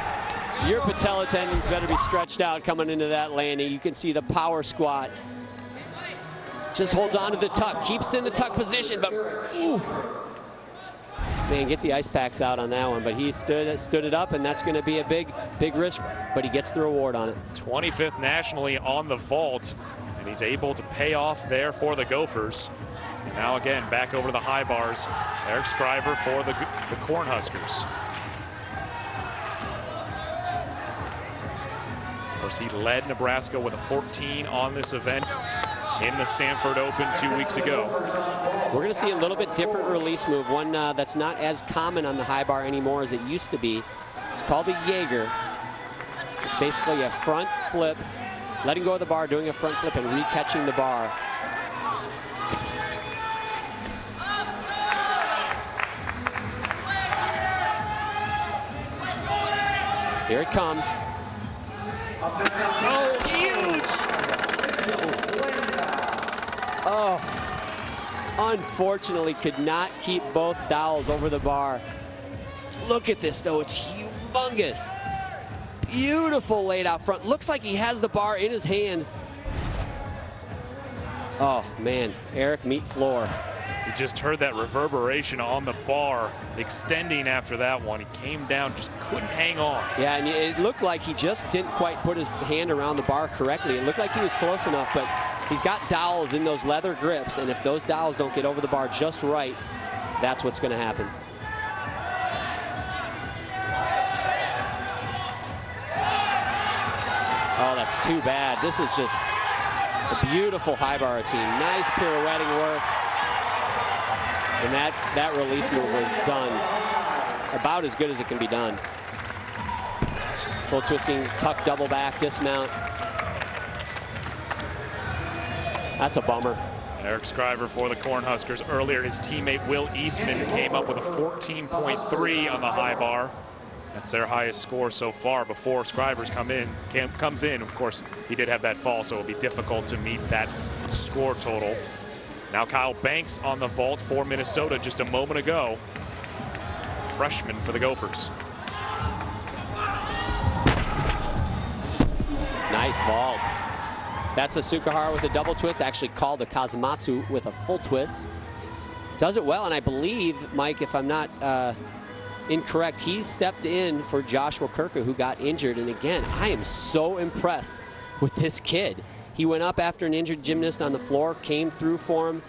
Your patella tendons better be stretched out coming into that landing. You can see the power squat. Just holds on to the tuck, keeps in the tuck position, but ooh. Man, get the ice packs out on that one, but he stood it up, and that's going to be a big risk, but he gets the reward on it. 25th nationally on the vault, and he's able to pay off there for the Gophers. And now again, back over to the high bars. Eric Scriver for the Cornhuskers. Of course, he led Nebraska with a 14 on this event in the Stanford Open 2 weeks ago. We're going to see a little bit different release move, one that's not as common on the high bar anymore as it used to be. It's called a Jaeger. It's basically a front flip, letting go of the bar, doing a front flip, and re-catching the bar. Here it comes. Oh, huge! Oh, unfortunately could not keep both dowels over the bar. Look at this though, it's humongous. Beautiful laid out front. Looks like he has the bar in his hands. Oh man, Eric meet floor. You just heard that reverberation on the bar extending after that one. He came down, just couldn't hang on. Yeah, and it looked like he just didn't quite put his hand around the bar correctly. It looked like he was close enough, but he's got dowels in those leather grips, and if those dowels don't get over the bar just right, that's what's going to happen. Oh, that's too bad. This is just a beautiful high bar routine. Nice pirouetting work. And that release move was done about as good as it can be done. Full twisting, tuck double back, dismount. That's a bummer. Eric Scriver for the Cornhuskers. Earlier, his teammate Will Eastman came up with a 14.3 on the high bar. That's their highest score so far before Scriver's comes in. Of course, he did have that fall, so it'll be difficult to meet that score total. Now Kyle Banks on the vault for Minnesota just a moment ago. Freshman for the Gophers. Nice vault. That's a Sukahara with a double twist, actually called a Kazumatsu with a full twist. Does it well, and I believe, Mike, if I'm not incorrect, he stepped in for Joshua Kirka, who got injured. And again, I am so impressed with this kid. He went up after an injured gymnast on the floor, came through for him.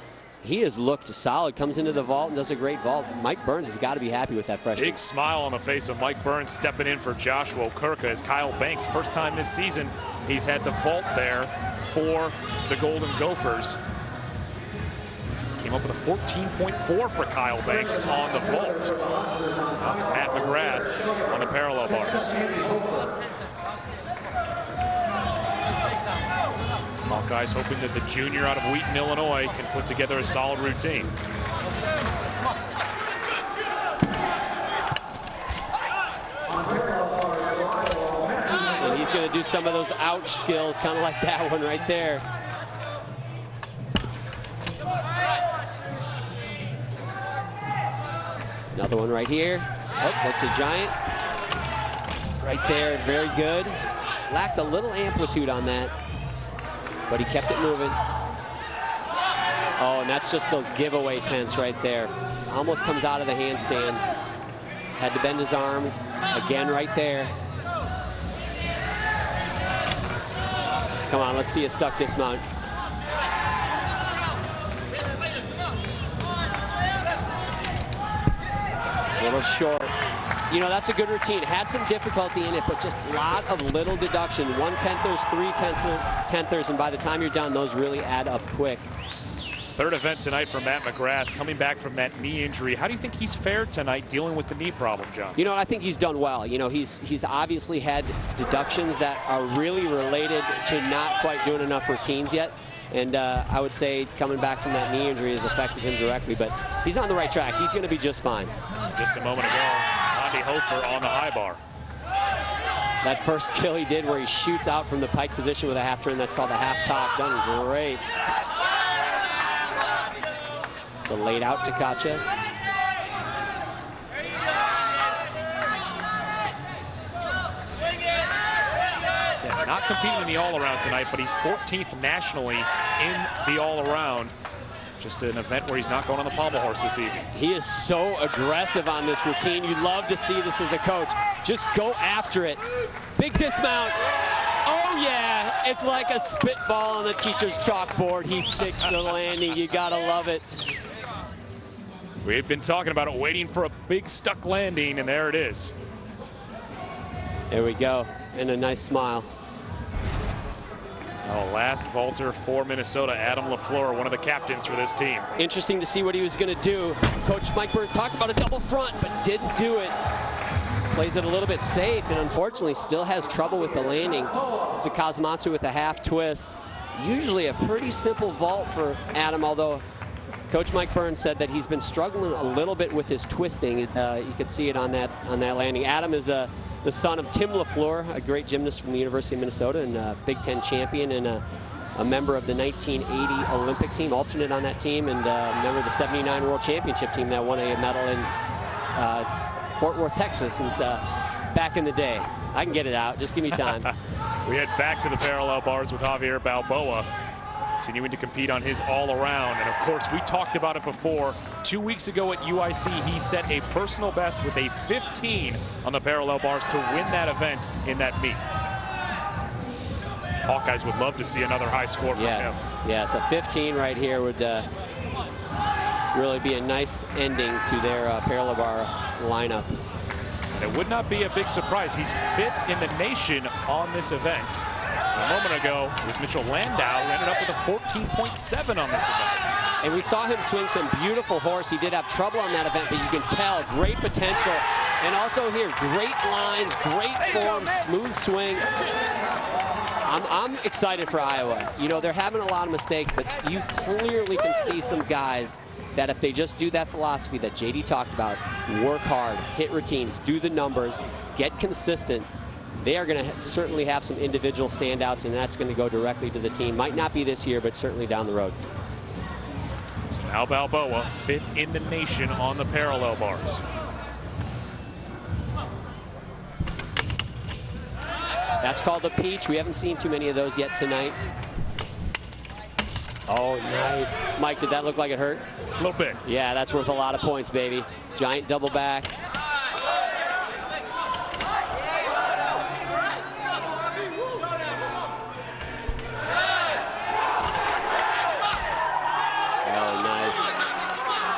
He has looked solid, comes into the vault and does a great vault. Mike Burns has got to be happy with that freshman. Big smile on the face of Mike Burns stepping in for Joshua Kirka as Kyle Banks, first time this season, he's had the vault there for the Golden Gophers. He came up with a 14.4 for Kyle Banks on the vault. That's Matt McGrath on the parallel bars. Hawkeyes hoping that the junior out of Wheaton, Illinois can put together a solid routine. And he's going to do some of those ouch skills, kind of like that one right there. Another one right here. Oh, that's a giant. Right there, very good. Lacked a little amplitude on that, but he kept it moving. Oh, and that's just those giveaway tents right there. Almost comes out of the handstand. Had to bend his arms. Again, right there. Come on, let's see a stuck dismount. A little short. You know, that's a good routine. Had some difficulty in it, but just a lot of little deduction. 1/10thers, 3/10thers, and by the time you're done, those really add up quick. Third event tonight for Matt McGrath, coming back from that knee injury. How do you think he's fared tonight dealing with the knee problem, John? You know, I think he's done well. You know, he's obviously had deductions that are really related to not quite doing enough routines yet. And I would say coming back from that knee injury has affected him directly, but he's on the right track. He's going to be just fine. Just a moment ago, Andy Hofer on the high bar. That first skill he did where he shoots out from the pike position with a half turn, that's called a half top. Done great. So laid out to Kacha. Yeah, not competing in the all-around tonight, but he's 14th nationally in the all-around. just an event where he's not going on the pommel horse this evening. He is so aggressive on this routine. You love to see this as a coach. Just go after it. Big dismount. Oh yeah, it's like a spitball on the teacher's chalkboard. He sticks to the landing. You gotta love it. We've been talking about it, waiting for a big stuck landing, and there it is. There we go, and a nice smile. Oh, last vaulter for Minnesota, Adam LaFleur, one of the captains for this team. Interesting to see what he was going to do. Coach Mike Burns talked about a double front, but didn't do it. Plays it a little bit safe, and unfortunately still has trouble with the landing. This is a Kazamatsu with a half twist. Usually a pretty simple vault for Adam, although Coach Mike Burns said that he's been struggling a little bit with his twisting. You could see it on that landing. Adam is the son of Tim LaFleur, a great gymnast from the University of Minnesota and a Big Ten champion and a member of the 1980 Olympic team, alternate on that team, and a member of the 79 World Championship team that won a medal in Fort Worth, Texas, since back in the day. I can get it out. Just give me time. We head back to the parallel bars with Javier Balboa, continuing to compete on his all-around. And of course, we talked about it before. 2 weeks ago at UIC, he set a personal best with a 15 on the parallel bars to win that event in that meet. Hawkeyes would love to see another high score from him. Yes, a 15 right here would really be a nice ending to their parallel bar lineup. And it would not be a big surprise. He's 5th in the nation on this event. A moment ago was Mitchell Landau, who ended up with a 14.7 on this event. And we saw him swing some beautiful horse. He did have trouble on that event, but you can tell great potential. And also here, great lines, great form, smooth swing. I'm excited for Iowa. You know, they're having a lot of mistakes, but you clearly can see some guys that if they just do that philosophy that JD talked about, work hard, hit routines, do the numbers, get consistent, they are going to certainly have some individual standouts, and that's going to go directly to the team. Might not be this year, but certainly down the road. So now Balboa, 5th in the nation on the parallel bars. That's called a peach. We haven't seen too many of those yet tonight. Oh, nice. Mike, did that look like it hurt? A little bit. Yeah, that's worth a lot of points, baby. Giant double back.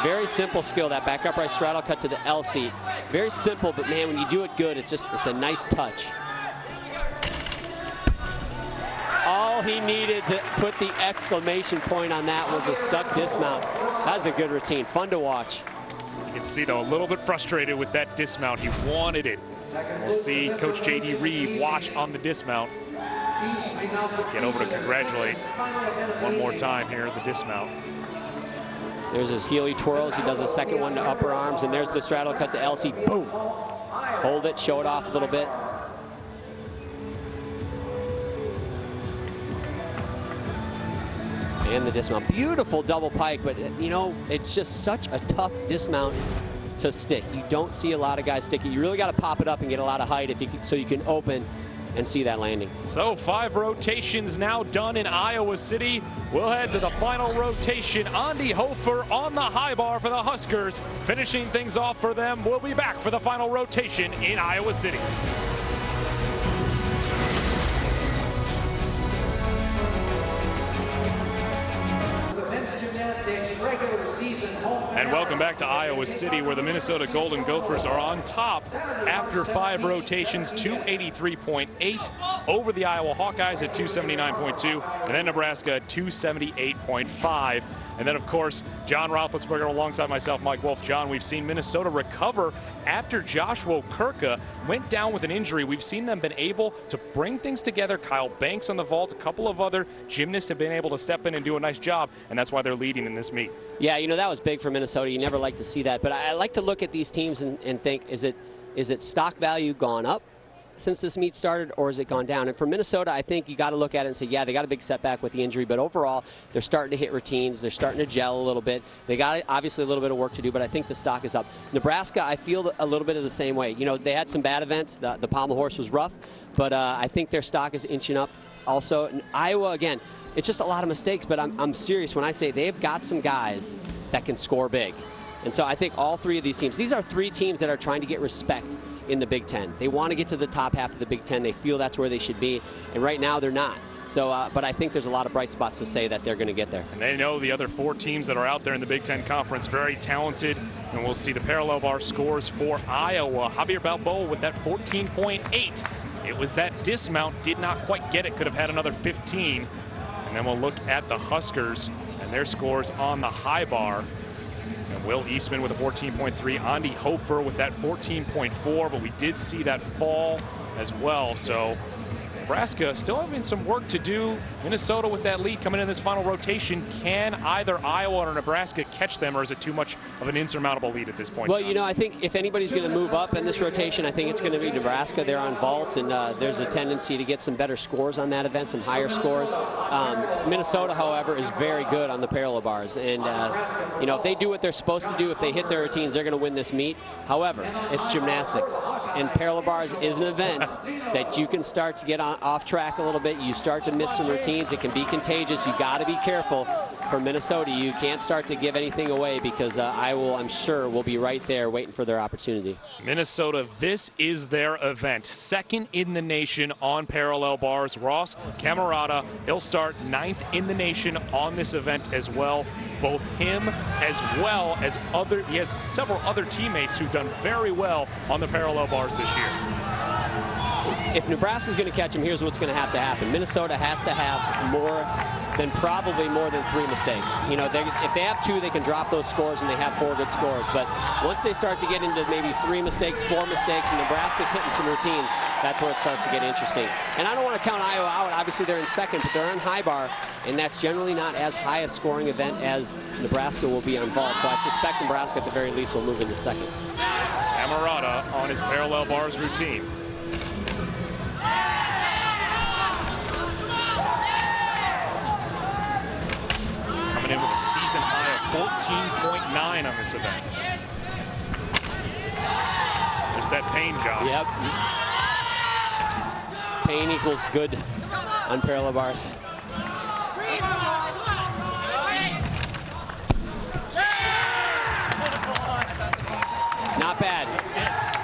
Very simple skill, that back upright straddle cut to the L seat. Very simple, but man, when you do it good, it's a nice touch. All he needed to put the exclamation point on that was a stuck dismount. That was a good routine, fun to watch. You can see, though, a little bit frustrated with that dismount. He wanted it. We'll see Coach JD Reeve watch on the dismount. Get over to congratulate one more time here at the dismount. There's his Healy twirls. He does a second one to upper arms, and there's the straddle cut to LC. Boom. Hold it, show it off a little bit. And the dismount. Beautiful double pike, but you know, it's just such a tough dismount to stick. You don't see a lot of guys stick it. You really got to pop it up and get a lot of height so you can open and see that landing. So 5 rotations now done in Iowa City. We'll head to the final rotation. Andy Hofer on the high bar for the Huskers. Finishing things off for them. We'll be back for the final rotation in Iowa City. And welcome back to Iowa City, where the Minnesota Golden Gophers are on top after 5 rotations, 283.8 over the Iowa Hawkeyes at 279.2, and then Nebraska at 278.5. And then, of course, John Roethlisberger alongside myself, Mike Wolf. John, we've seen Minnesota recover after Joshua Kirka went down with an injury. We've seen them been able to bring things together. Kyle Banks on the vault, a couple of other gymnasts have been able to step in and do a nice job, and that's why they're leading in this meet. Yeah, you know, that was big for Minnesota. You never like to see that, but I like to look at these teams and think, is it stock value gone up since this meet started, or has it gone down? And for Minnesota, I think you got to look at it and say, yeah, they got a big setback with the injury, but overall, they're starting to hit routines. They're starting to gel a little bit. They got obviously a little bit of work to do, but I think the stock is up. Nebraska, I feel a little bit of the same way. You know, they had some bad events. The pommel horse was rough, but I think their stock is inching up also. And Iowa, again, it's just a lot of mistakes, but I'm serious when I say they've got some guys that can score big. And so I think all three of these teams, these are three teams that are trying to get respect in the Big Ten. They want to get to the top half of the Big Ten. They feel that's where they should be. And right now they're not. So, but I think there's a lot of bright spots to say that they're going to get there. And they know the other 4 teams that are out there in the Big Ten Conference, very talented. And we'll see the parallel bar scores for Iowa. Javier Balboa with that 14.8. It was that dismount, did not quite get it, could have had another 15. And then we'll look at the Huskers and their scores on the high bar. And Will Eastman with a 14.3, Andy Hofer with that 14.4, but we did see that fall as well. So Nebraska still having some work to do. Minnesota with that lead coming in this final rotation. Can either Iowa or Nebraska catch them, or is it too much of an insurmountable lead at this point? Well, you know, I think if anybody's going to move up in this rotation, I think it's going to be Nebraska. They're on vault, and there's a tendency to get some better scores on that event, some higher scores. Minnesota, however, is very good on the parallel bars, and you know, if they do what they're supposed to do, if they hit their routines, they're going to win this meet. However, it's gymnastics, and parallel bars is an event that you can start to get off track a little bit. You start to miss some routines. It can be contagious. You got to be careful. For Minnesota, you can't start to give anything away, because Iowa, I'm sure, will be right there waiting for their opportunity. Minnesota, this is their event. Second in the nation on parallel bars. Ross Camerata, he'll start 9th in the nation on this event as well. Both him as well as he has several other teammates who've done very well on the parallel bars this year. If Nebraska's going to catch him, here's what's going to happen. Minnesota has to have probably more than 3 mistakes. You know, if they have 2, they can drop those scores, and they have 4 good scores. But once they start to get into maybe 3 mistakes, 4 mistakes, and Nebraska's hitting some routines, that's where it starts to get interesting. And I don't want to count Iowa out. Obviously, they're in second, but they're on high bar, and that's generally not as high a scoring event as Nebraska will be on vault. So I suspect Nebraska, at the very least, will move into second. Camerata on his parallel bars routine. Coming in with a season high of 14.9 on this event. There's that pain job. Yep. Pain equals good on parallel bars. Not bad.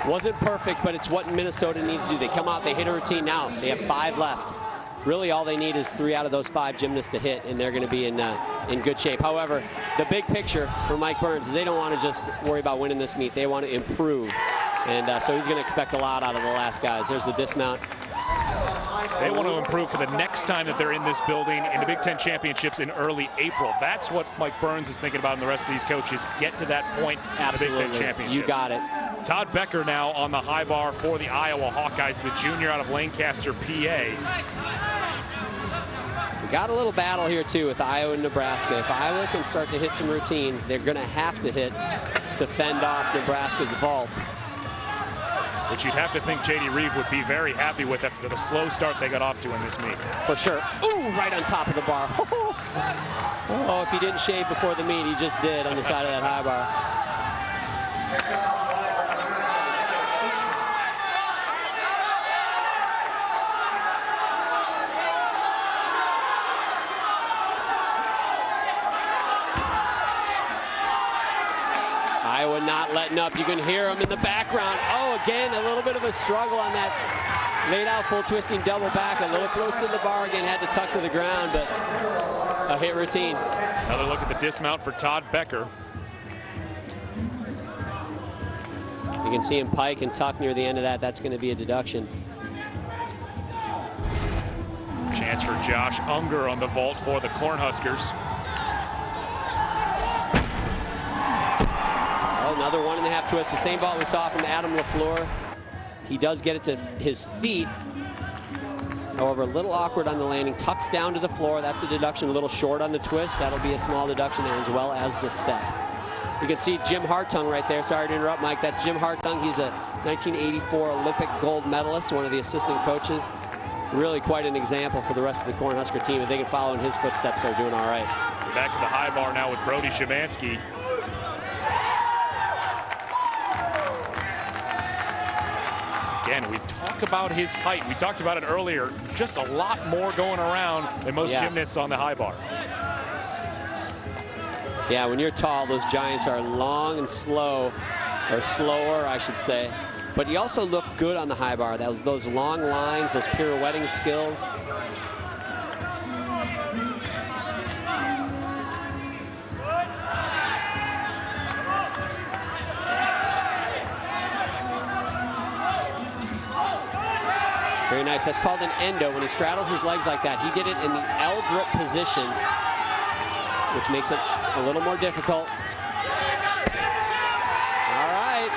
Wasn't perfect, but it's what Minnesota needs to do. They come out, they hit a routine now. They have 5 left. Really, all they need is 3 out of those 5 gymnasts to hit, and they're going to be in good shape. However, the big picture for Mike Burns is they don't want to just worry about winning this meet. They want to improve. And so he's going to expect a lot out of the last guys. There's the dismount. They want to improve for the next time that they're in this building in the Big Ten Championships in early April. That's what Mike Burns is thinking about, and the rest of these coaches get to that point in the Big Ten Championships. You got it. Todd Becker now on the high bar for the Iowa Hawkeyes, the junior out of Lancaster, PA. We got a little battle here, too, with Iowa and Nebraska. If Iowa can start to hit some routines, they're going to have to hit to fend off Nebraska's vault. Which you'd have to think J.D. Reeve would be very happy with after the slow start they got off to in this meet. For sure. Ooh, right on top of the bar. Oh, if he didn't shave before the meet, he just did on the side of that high bar. Iowa not letting up. You can hear him in the background. Oh, again, a little bit of a struggle on that laid out full twisting double back. A little close to the bar again. Had to tuck to the ground, but a hit routine. Another look at the dismount for Todd Becker. You can see him pike and tuck near the end of that. That's going to be a deduction. Chance for Josh Unger on the vault for the Cornhuskers. Another 1.5 twist, the same vault we saw from Adam LaFleur. He does get it to his feet. However, a little awkward on the landing. Tucks down to the floor. That's a deduction. A little short on the twist. That'll be a small deduction there, as well as the step. You can see Jim Hartung right there. Sorry to interrupt, Mike. That's Jim Hartung. He's a 1984 Olympic gold medalist, one of the assistant coaches. Really quite an example for the rest of the Cornhusker team. If they can follow in his footsteps, they're doing all right. We're back to the high bar now with Broderick Shemansky. Again, we talk about his height. We talked about it earlier. Just a lot more going around than most gymnasts on the high bar. Yeah, when you're tall, those giants are long and slow, or slower, I should say. But you also look good on the high bar. Those long lines, those pirouetting skills. Very nice. That's called an endo. When he straddles his legs like that, he did it in the L grip position, which makes it a little more difficult. All right.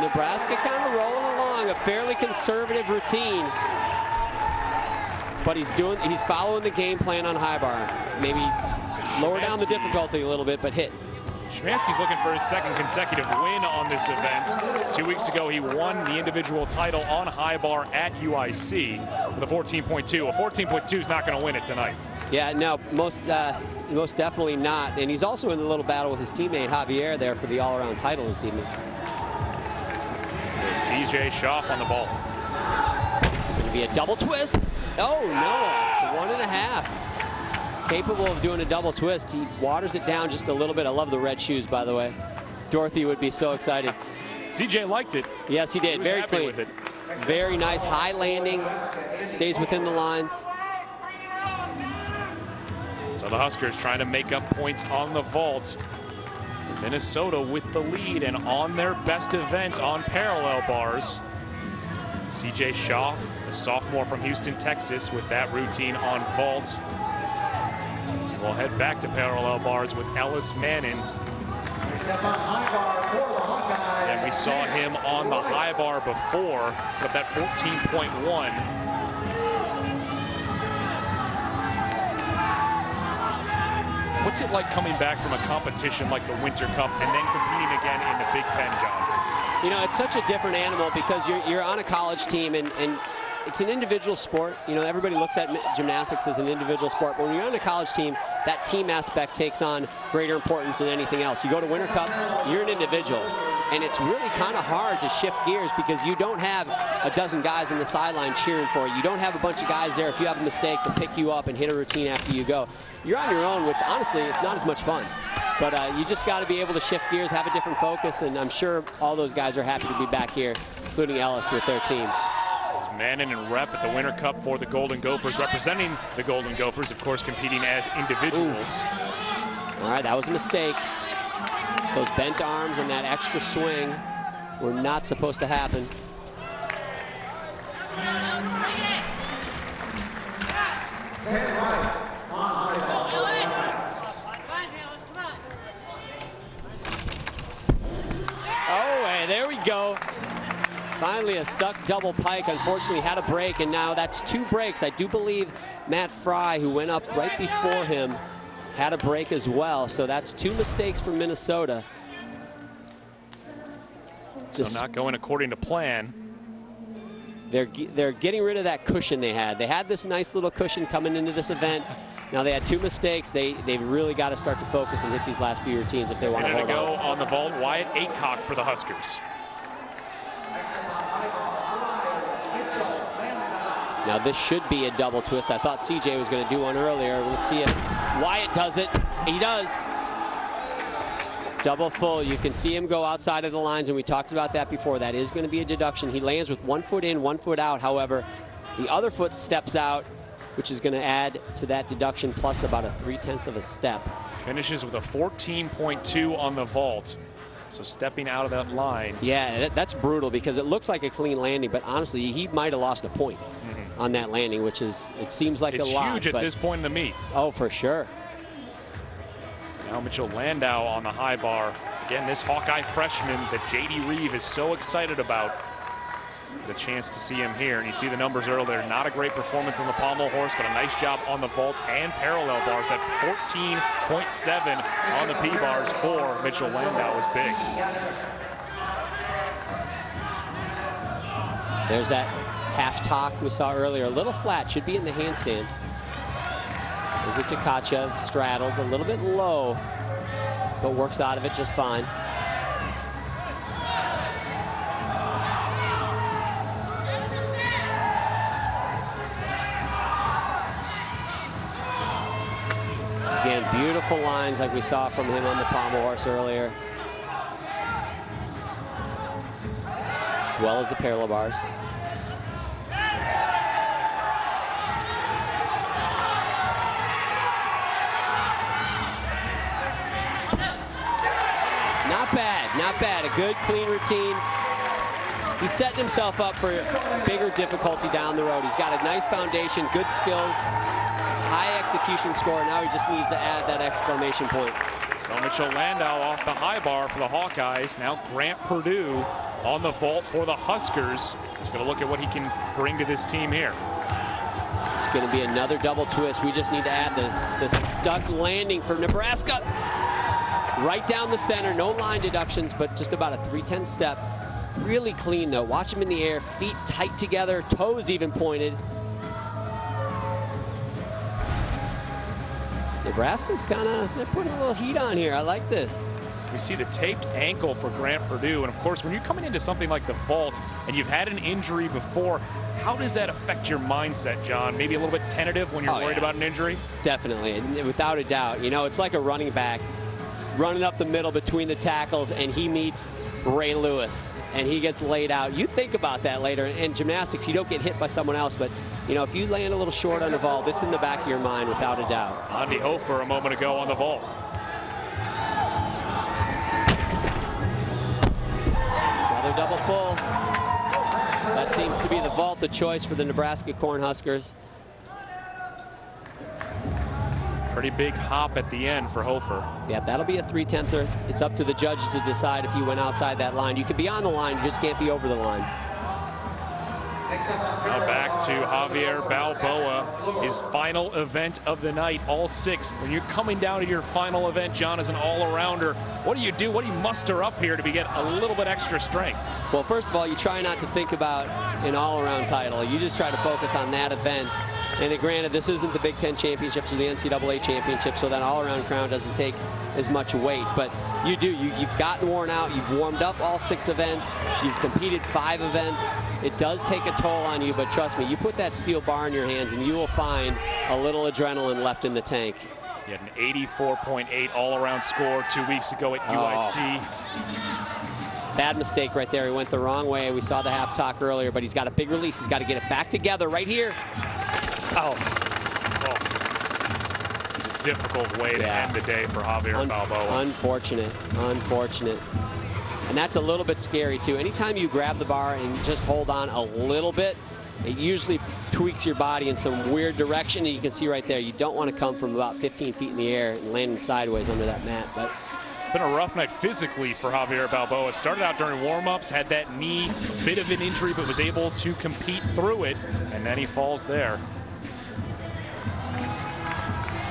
Nebraska kind of rolling along, a fairly conservative routine. But he's following the game plan on high bar. Maybe lower down the difficulty a little bit, but hit. Shemansky's looking for his second consecutive win on this event. 2 weeks ago, he won the individual title on high bar at UIC with a 14.2. A 14.2 is not going to win it tonight. Yeah, no, most definitely not. And he's also in a little battle with his teammate Javier there for the all-around title this evening. So CJ Schaff on the ball. It's going to be a double twist. Oh, no, it's 1.5. Capable of doing a double twist. He waters it down just a little bit. I love the red shoes, by the way. Dorothy would be so excited. CJ liked it. Yes, he did. He was very clean. With it. Very nice high landing. Stays within the lines. So the Huskers trying to make up points on the vault. Minnesota with the lead and on their best event on parallel bars. CJ Schaff, a sophomore from Houston, Texas, with that routine on vault. We'll head back to parallel bars with Ellis Mannon. And we saw him on the high bar before, but that 14.1. What's it like coming back from a competition like the Winter Cup and then competing again in the Big Ten, John? You know, it's such a different animal because you're on a college team and it's an individual sport. You know, everybody looks at gymnastics as an individual sport, but when you're on a college team, that team aspect takes on greater importance than anything else. You go to Winter Cup, you're an individual, and it's really kind of hard to shift gears because you don't have a dozen guys on the sideline cheering for you. You don't have a bunch of guys there if you have a mistake to pick you up and hit a routine after you go. You're on your own, which honestly, it's not as much fun. But you just got to be able to shift gears, have a different focus, and I'm sure all those guys are happy to be back here, including Ellis with their team. Mannon and Rep at the Winter Cup for the Golden Gophers, representing the Golden Gophers, of course, competing as individuals. Ooh. All right, that was a mistake. Those bent arms and that extra swing were not supposed to happen. Oh, and there we go. Finally, a stuck double pike. Unfortunately, had a break, and now that's 2 breaks. I do believe Matt Fry, who went up right before him, had a break as well. So that's 2 mistakes for Minnesota. So not going according to plan. They're getting rid of that cushion they had. They had this nice little cushion coming into this event. Now they had 2 mistakes. They've really got to start to focus and hit these last few routines if they want to hold on. Go on the vault, Wyatt Aycock for the Huskers. Now this should be a double twist. I thought CJ was going to do one earlier. Let's see if Wyatt does it. He does. Double full. You can see him go outside of the lines, and we talked about that before. That is going to be a deduction. He lands with 1 foot in, 1 foot out. However, the other foot steps out, which is going to add to that deduction plus about a 3/10 of a step. Finishes with a 14.2 on the vault. So stepping out of that line. Yeah, that's brutal because it looks like a clean landing, but honestly, he might have lost a point on that landing, which is, it seems like a lot. It's huge at this point in the meet. Oh, for sure. Now Mitchell Landau on the high bar. Again, this Hawkeye freshman that J.D. Reeve is so excited about. The chance to see him here, and you see the numbers earlier. Not a great performance on the pommel horse, but a nice job on the vault and parallel bars. That 14.7 on the P-bars for Mitchell Landau was big. There's that half tock we saw earlier. A little flat, should be in the handstand. Is it to Tkachev, straddled, a little bit low, but works out of it just fine. Again, beautiful lines like we saw from him on the pommel horse earlier. As well as the parallel bars. Not bad, not bad. A good, clean routine. He's setting himself up for bigger difficulty down the road. He's got a nice foundation, good skills, high execution score. Now he just needs to add that exclamation point. So Mitchell Landau off the high bar for the Hawkeyes. Now Grant Perdue on the vault for the Huskers. He's going to look at what he can bring to this team here. It's going to be another double twist. We just need to add the stuck landing for Nebraska. Right down the center, no line deductions, but just about a 3/10 step. Really clean though. Watch him in the air, feet tight together, toes even pointed. Nebraska's they're putting a little heat on here. I like this. We see the taped ankle for Grant Perdue, and of course, when you're coming into something like the vault and you've had an injury before, how does that affect your mindset, John? Maybe a little bit tentative when you're worried about an injury? Definitely, and without a doubt. You know, it's like a running back running up the middle between the tackles, and he meets Ray Lewis, and he gets laid out. You think about that later. In gymnastics, you don't get hit by someone else, but you know, if you land a little short on the vault, it's in the back of your mind without a doubt. Andy Hofer a moment ago on the vault. Another double full. That seems to be the vault, the choice for the Nebraska Cornhuskers. Pretty big hop at the end for Hofer. Yeah, that'll be a 3/10. It's up to the judges to decide if you went outside that line. You could be on the line, you just can't be over the line. Now back to Javier Balboa, his final event of the night, all 6. When you're coming down to your final event, John, as an all-arounder, what do you do? What do you muster up here to get a little bit extra strength? Well, first of all, you try not to think about an all-around title. You just try to focus on that event. And granted, this isn't the Big Ten Championships or the NCAA Championship, so that all-around crown doesn't take as much weight. But you do. You've gotten worn out. You've warmed up all 6 events. You've competed 5 events. It does take a toll on you, but trust me, you put that steel bar in your hands and you will find a little adrenaline left in the tank. He had an 84.8 all-around score 2 weeks ago at UIC. Bad mistake right there. He went the wrong way. We saw the half talk earlier, but he's got a big release. He's got to get it back together right here. Oh. It's a difficult way to end the day for Javier Balboa. Unfortunate, unfortunate. And that's a little bit scary too. Anytime you grab the bar and just hold on a little bit, it usually tweaks your body in some weird direction. And you can see right there, you don't want to come from about 15 feet in the air and landing sideways under that mat. But it's been a rough night physically for Javier Balboa. Started out during warm-ups, had that knee, bit of an injury, but was able to compete through it, and then he falls there.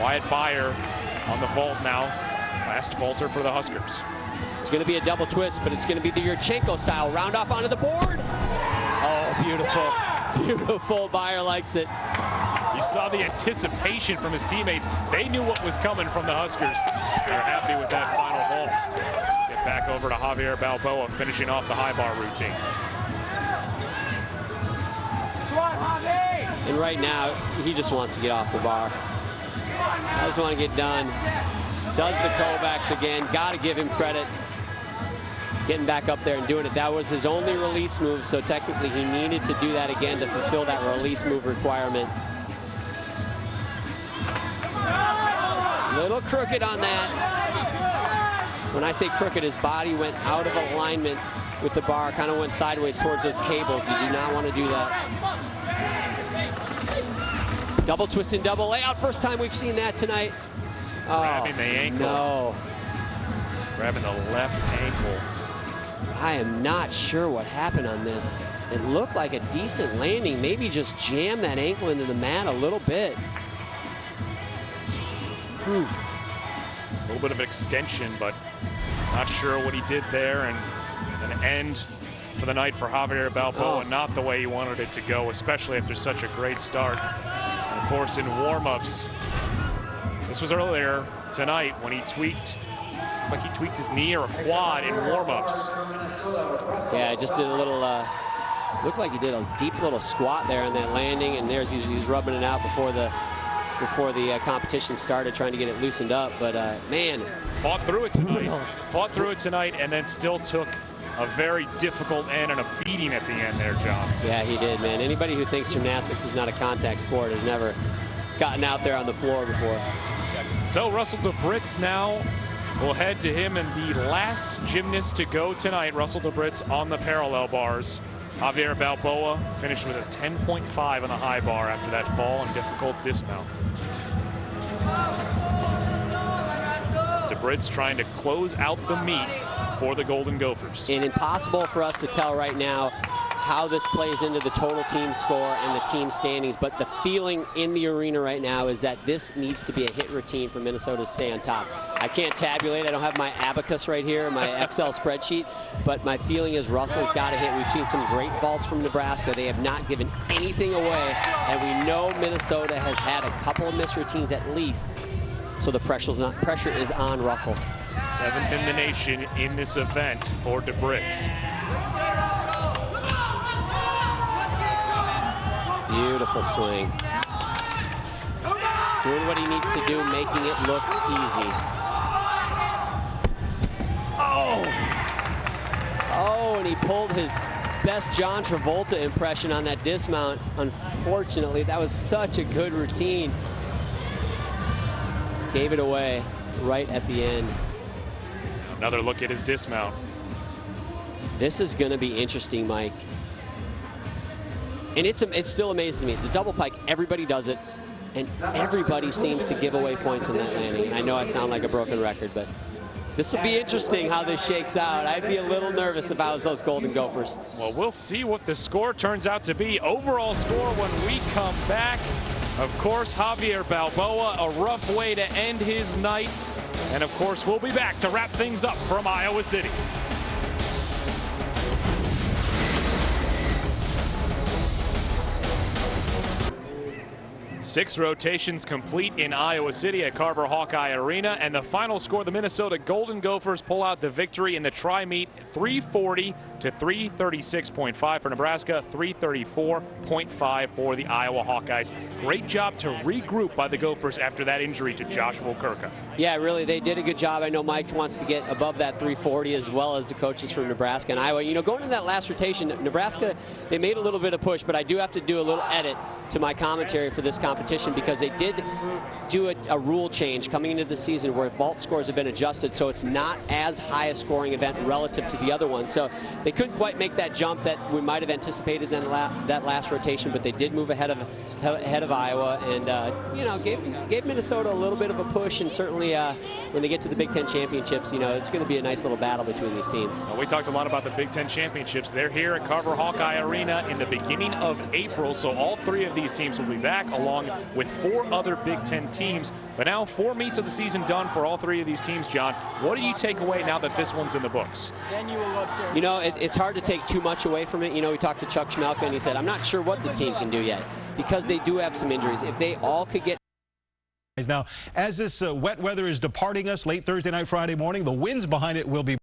Wyatt Byer on the vault now. Last vaulter for the Huskers. It's going to be a double twist, but it's going to be the Yurchenko style. Round off onto the board. Oh, beautiful. Beautiful. Byer likes it. You saw the anticipation from his teammates. They knew what was coming from the Huskers. They're happy with that final vault. Get back over to Javier Balboa, finishing off the high bar routine. And right now, he just wants to get off the bar. I just want to get done. Does the Kovacs again. Got to give him credit. Getting back up there and doing it. That was his only release move, so technically he needed to do that again to fulfill that release move requirement. Little crooked on that. When I say crooked, his body went out of alignment with the bar, kind of went sideways towards those cables. You do not want to do that. Double twist and double layout. First time we've seen that tonight. Grabbing the ankle. No. Grabbing the left ankle. I am not sure what happened on this. It looked like a decent landing. Maybe just jam that ankle into the mat a little bit. A little bit of extension, but not sure what he did there. And an end for the night for Javier Balboa. Not the way he wanted it to go, especially after such a great start. And of course, in warm-ups, this was earlier tonight when he tweaked, like he tweaked his knee or a quad in warm-ups. Yeah, just did a little, looked like he did a deep little squat there on that landing, and there's he's rubbing it out before the before the competition started, trying to get it loosened up. But man, fought through it tonight. Fought through it tonight, and then still took a very difficult end and a beating at the end there, John. Yeah, he did, man. Anybody who thinks gymnastics is not a contact sport has never gotten out there on the floor before. So Russell DeBritz now will head to him and the last gymnast to go tonight. Russell DeBritz on the parallel bars. Javier Balboa finished with a 10.5 on the high bar after that fall and difficult dismount. DeBritz trying to close out the meet for the Golden Gophers. And impossible for us to tell right now how this plays into the total team score and the team standings, but the feeling in the arena right now is that this needs to be a hit routine for Minnesota to stay on top. I can't tabulate. I don't have my abacus right here, my Excel spreadsheet, but my feeling is Russell's got to hit. We've seen some great vaults from Nebraska. They have not given anything away, and we know Minnesota has had a couple of missed routines at least, so the pressure is on Russell. 7th in the nation in this event for DeBritz. Beautiful swing. Doing what he needs to do, making it look easy. Oh, and he pulled his best John Travolta impression on that dismount. Unfortunately, that was such a good routine. Gave it away right at the end. Another look at his dismount. This is going to be interesting, Mike. And it still amazes me. The double pike, everybody does it, and everybody seems to give away points in that landing. And I know I sound like a broken record, but this will be interesting how this shakes out. I'd be a little nervous if I was those Golden Gophers. Well, we'll see what the score turns out to be. Overall score when we come back. Of course, Javier Balboa, a rough way to end his night. And of course, we'll be back to wrap things up from Iowa City. 6 rotations complete in Iowa City at Carver Hawkeye Arena, and the final score, the Minnesota Golden Gophers pull out the victory in the tri-meet, 340 to 336.5 for Nebraska, 334.5 for the Iowa Hawkeyes. Great job to regroup by the Gophers after that injury to Josh Volkerka. Yeah, really, they did a good job. I know Mike wants to get above that 340 as well as the coaches from Nebraska and Iowa. You know, going into that last rotation, Nebraska, they made a little bit of push, but I do have to do a little edit to my commentary for this competition because they did do a rule change coming into the season where vault scores have been adjusted, so it's not as high a scoring event relative to the other one. So they couldn't quite make that jump that we might have anticipated in that last rotation, but they did move ahead of Iowa, and you know, gave Minnesota a little bit of a push, and certainly when they get to the Big Ten championships, you know, it's going to be a nice little battle between these teams. Well, we talked a lot about the Big Ten championships. They're here at Carver Hawkeye Arena in the beginning of April, so all 3 of these teams will be back along with 4 other Big Ten teams. But now 4 meets of the season done for all 3 of these teams, John. What do you take away now that this one's in the books? You know, it's hard to take too much away from it. You know, we talked to Chuck Schmelka, and he said, I'm not sure what this team can do yet because they do have some injuries. If they all could get now, as this wet weather is departing us late Thursday night, Friday morning, the winds behind it will be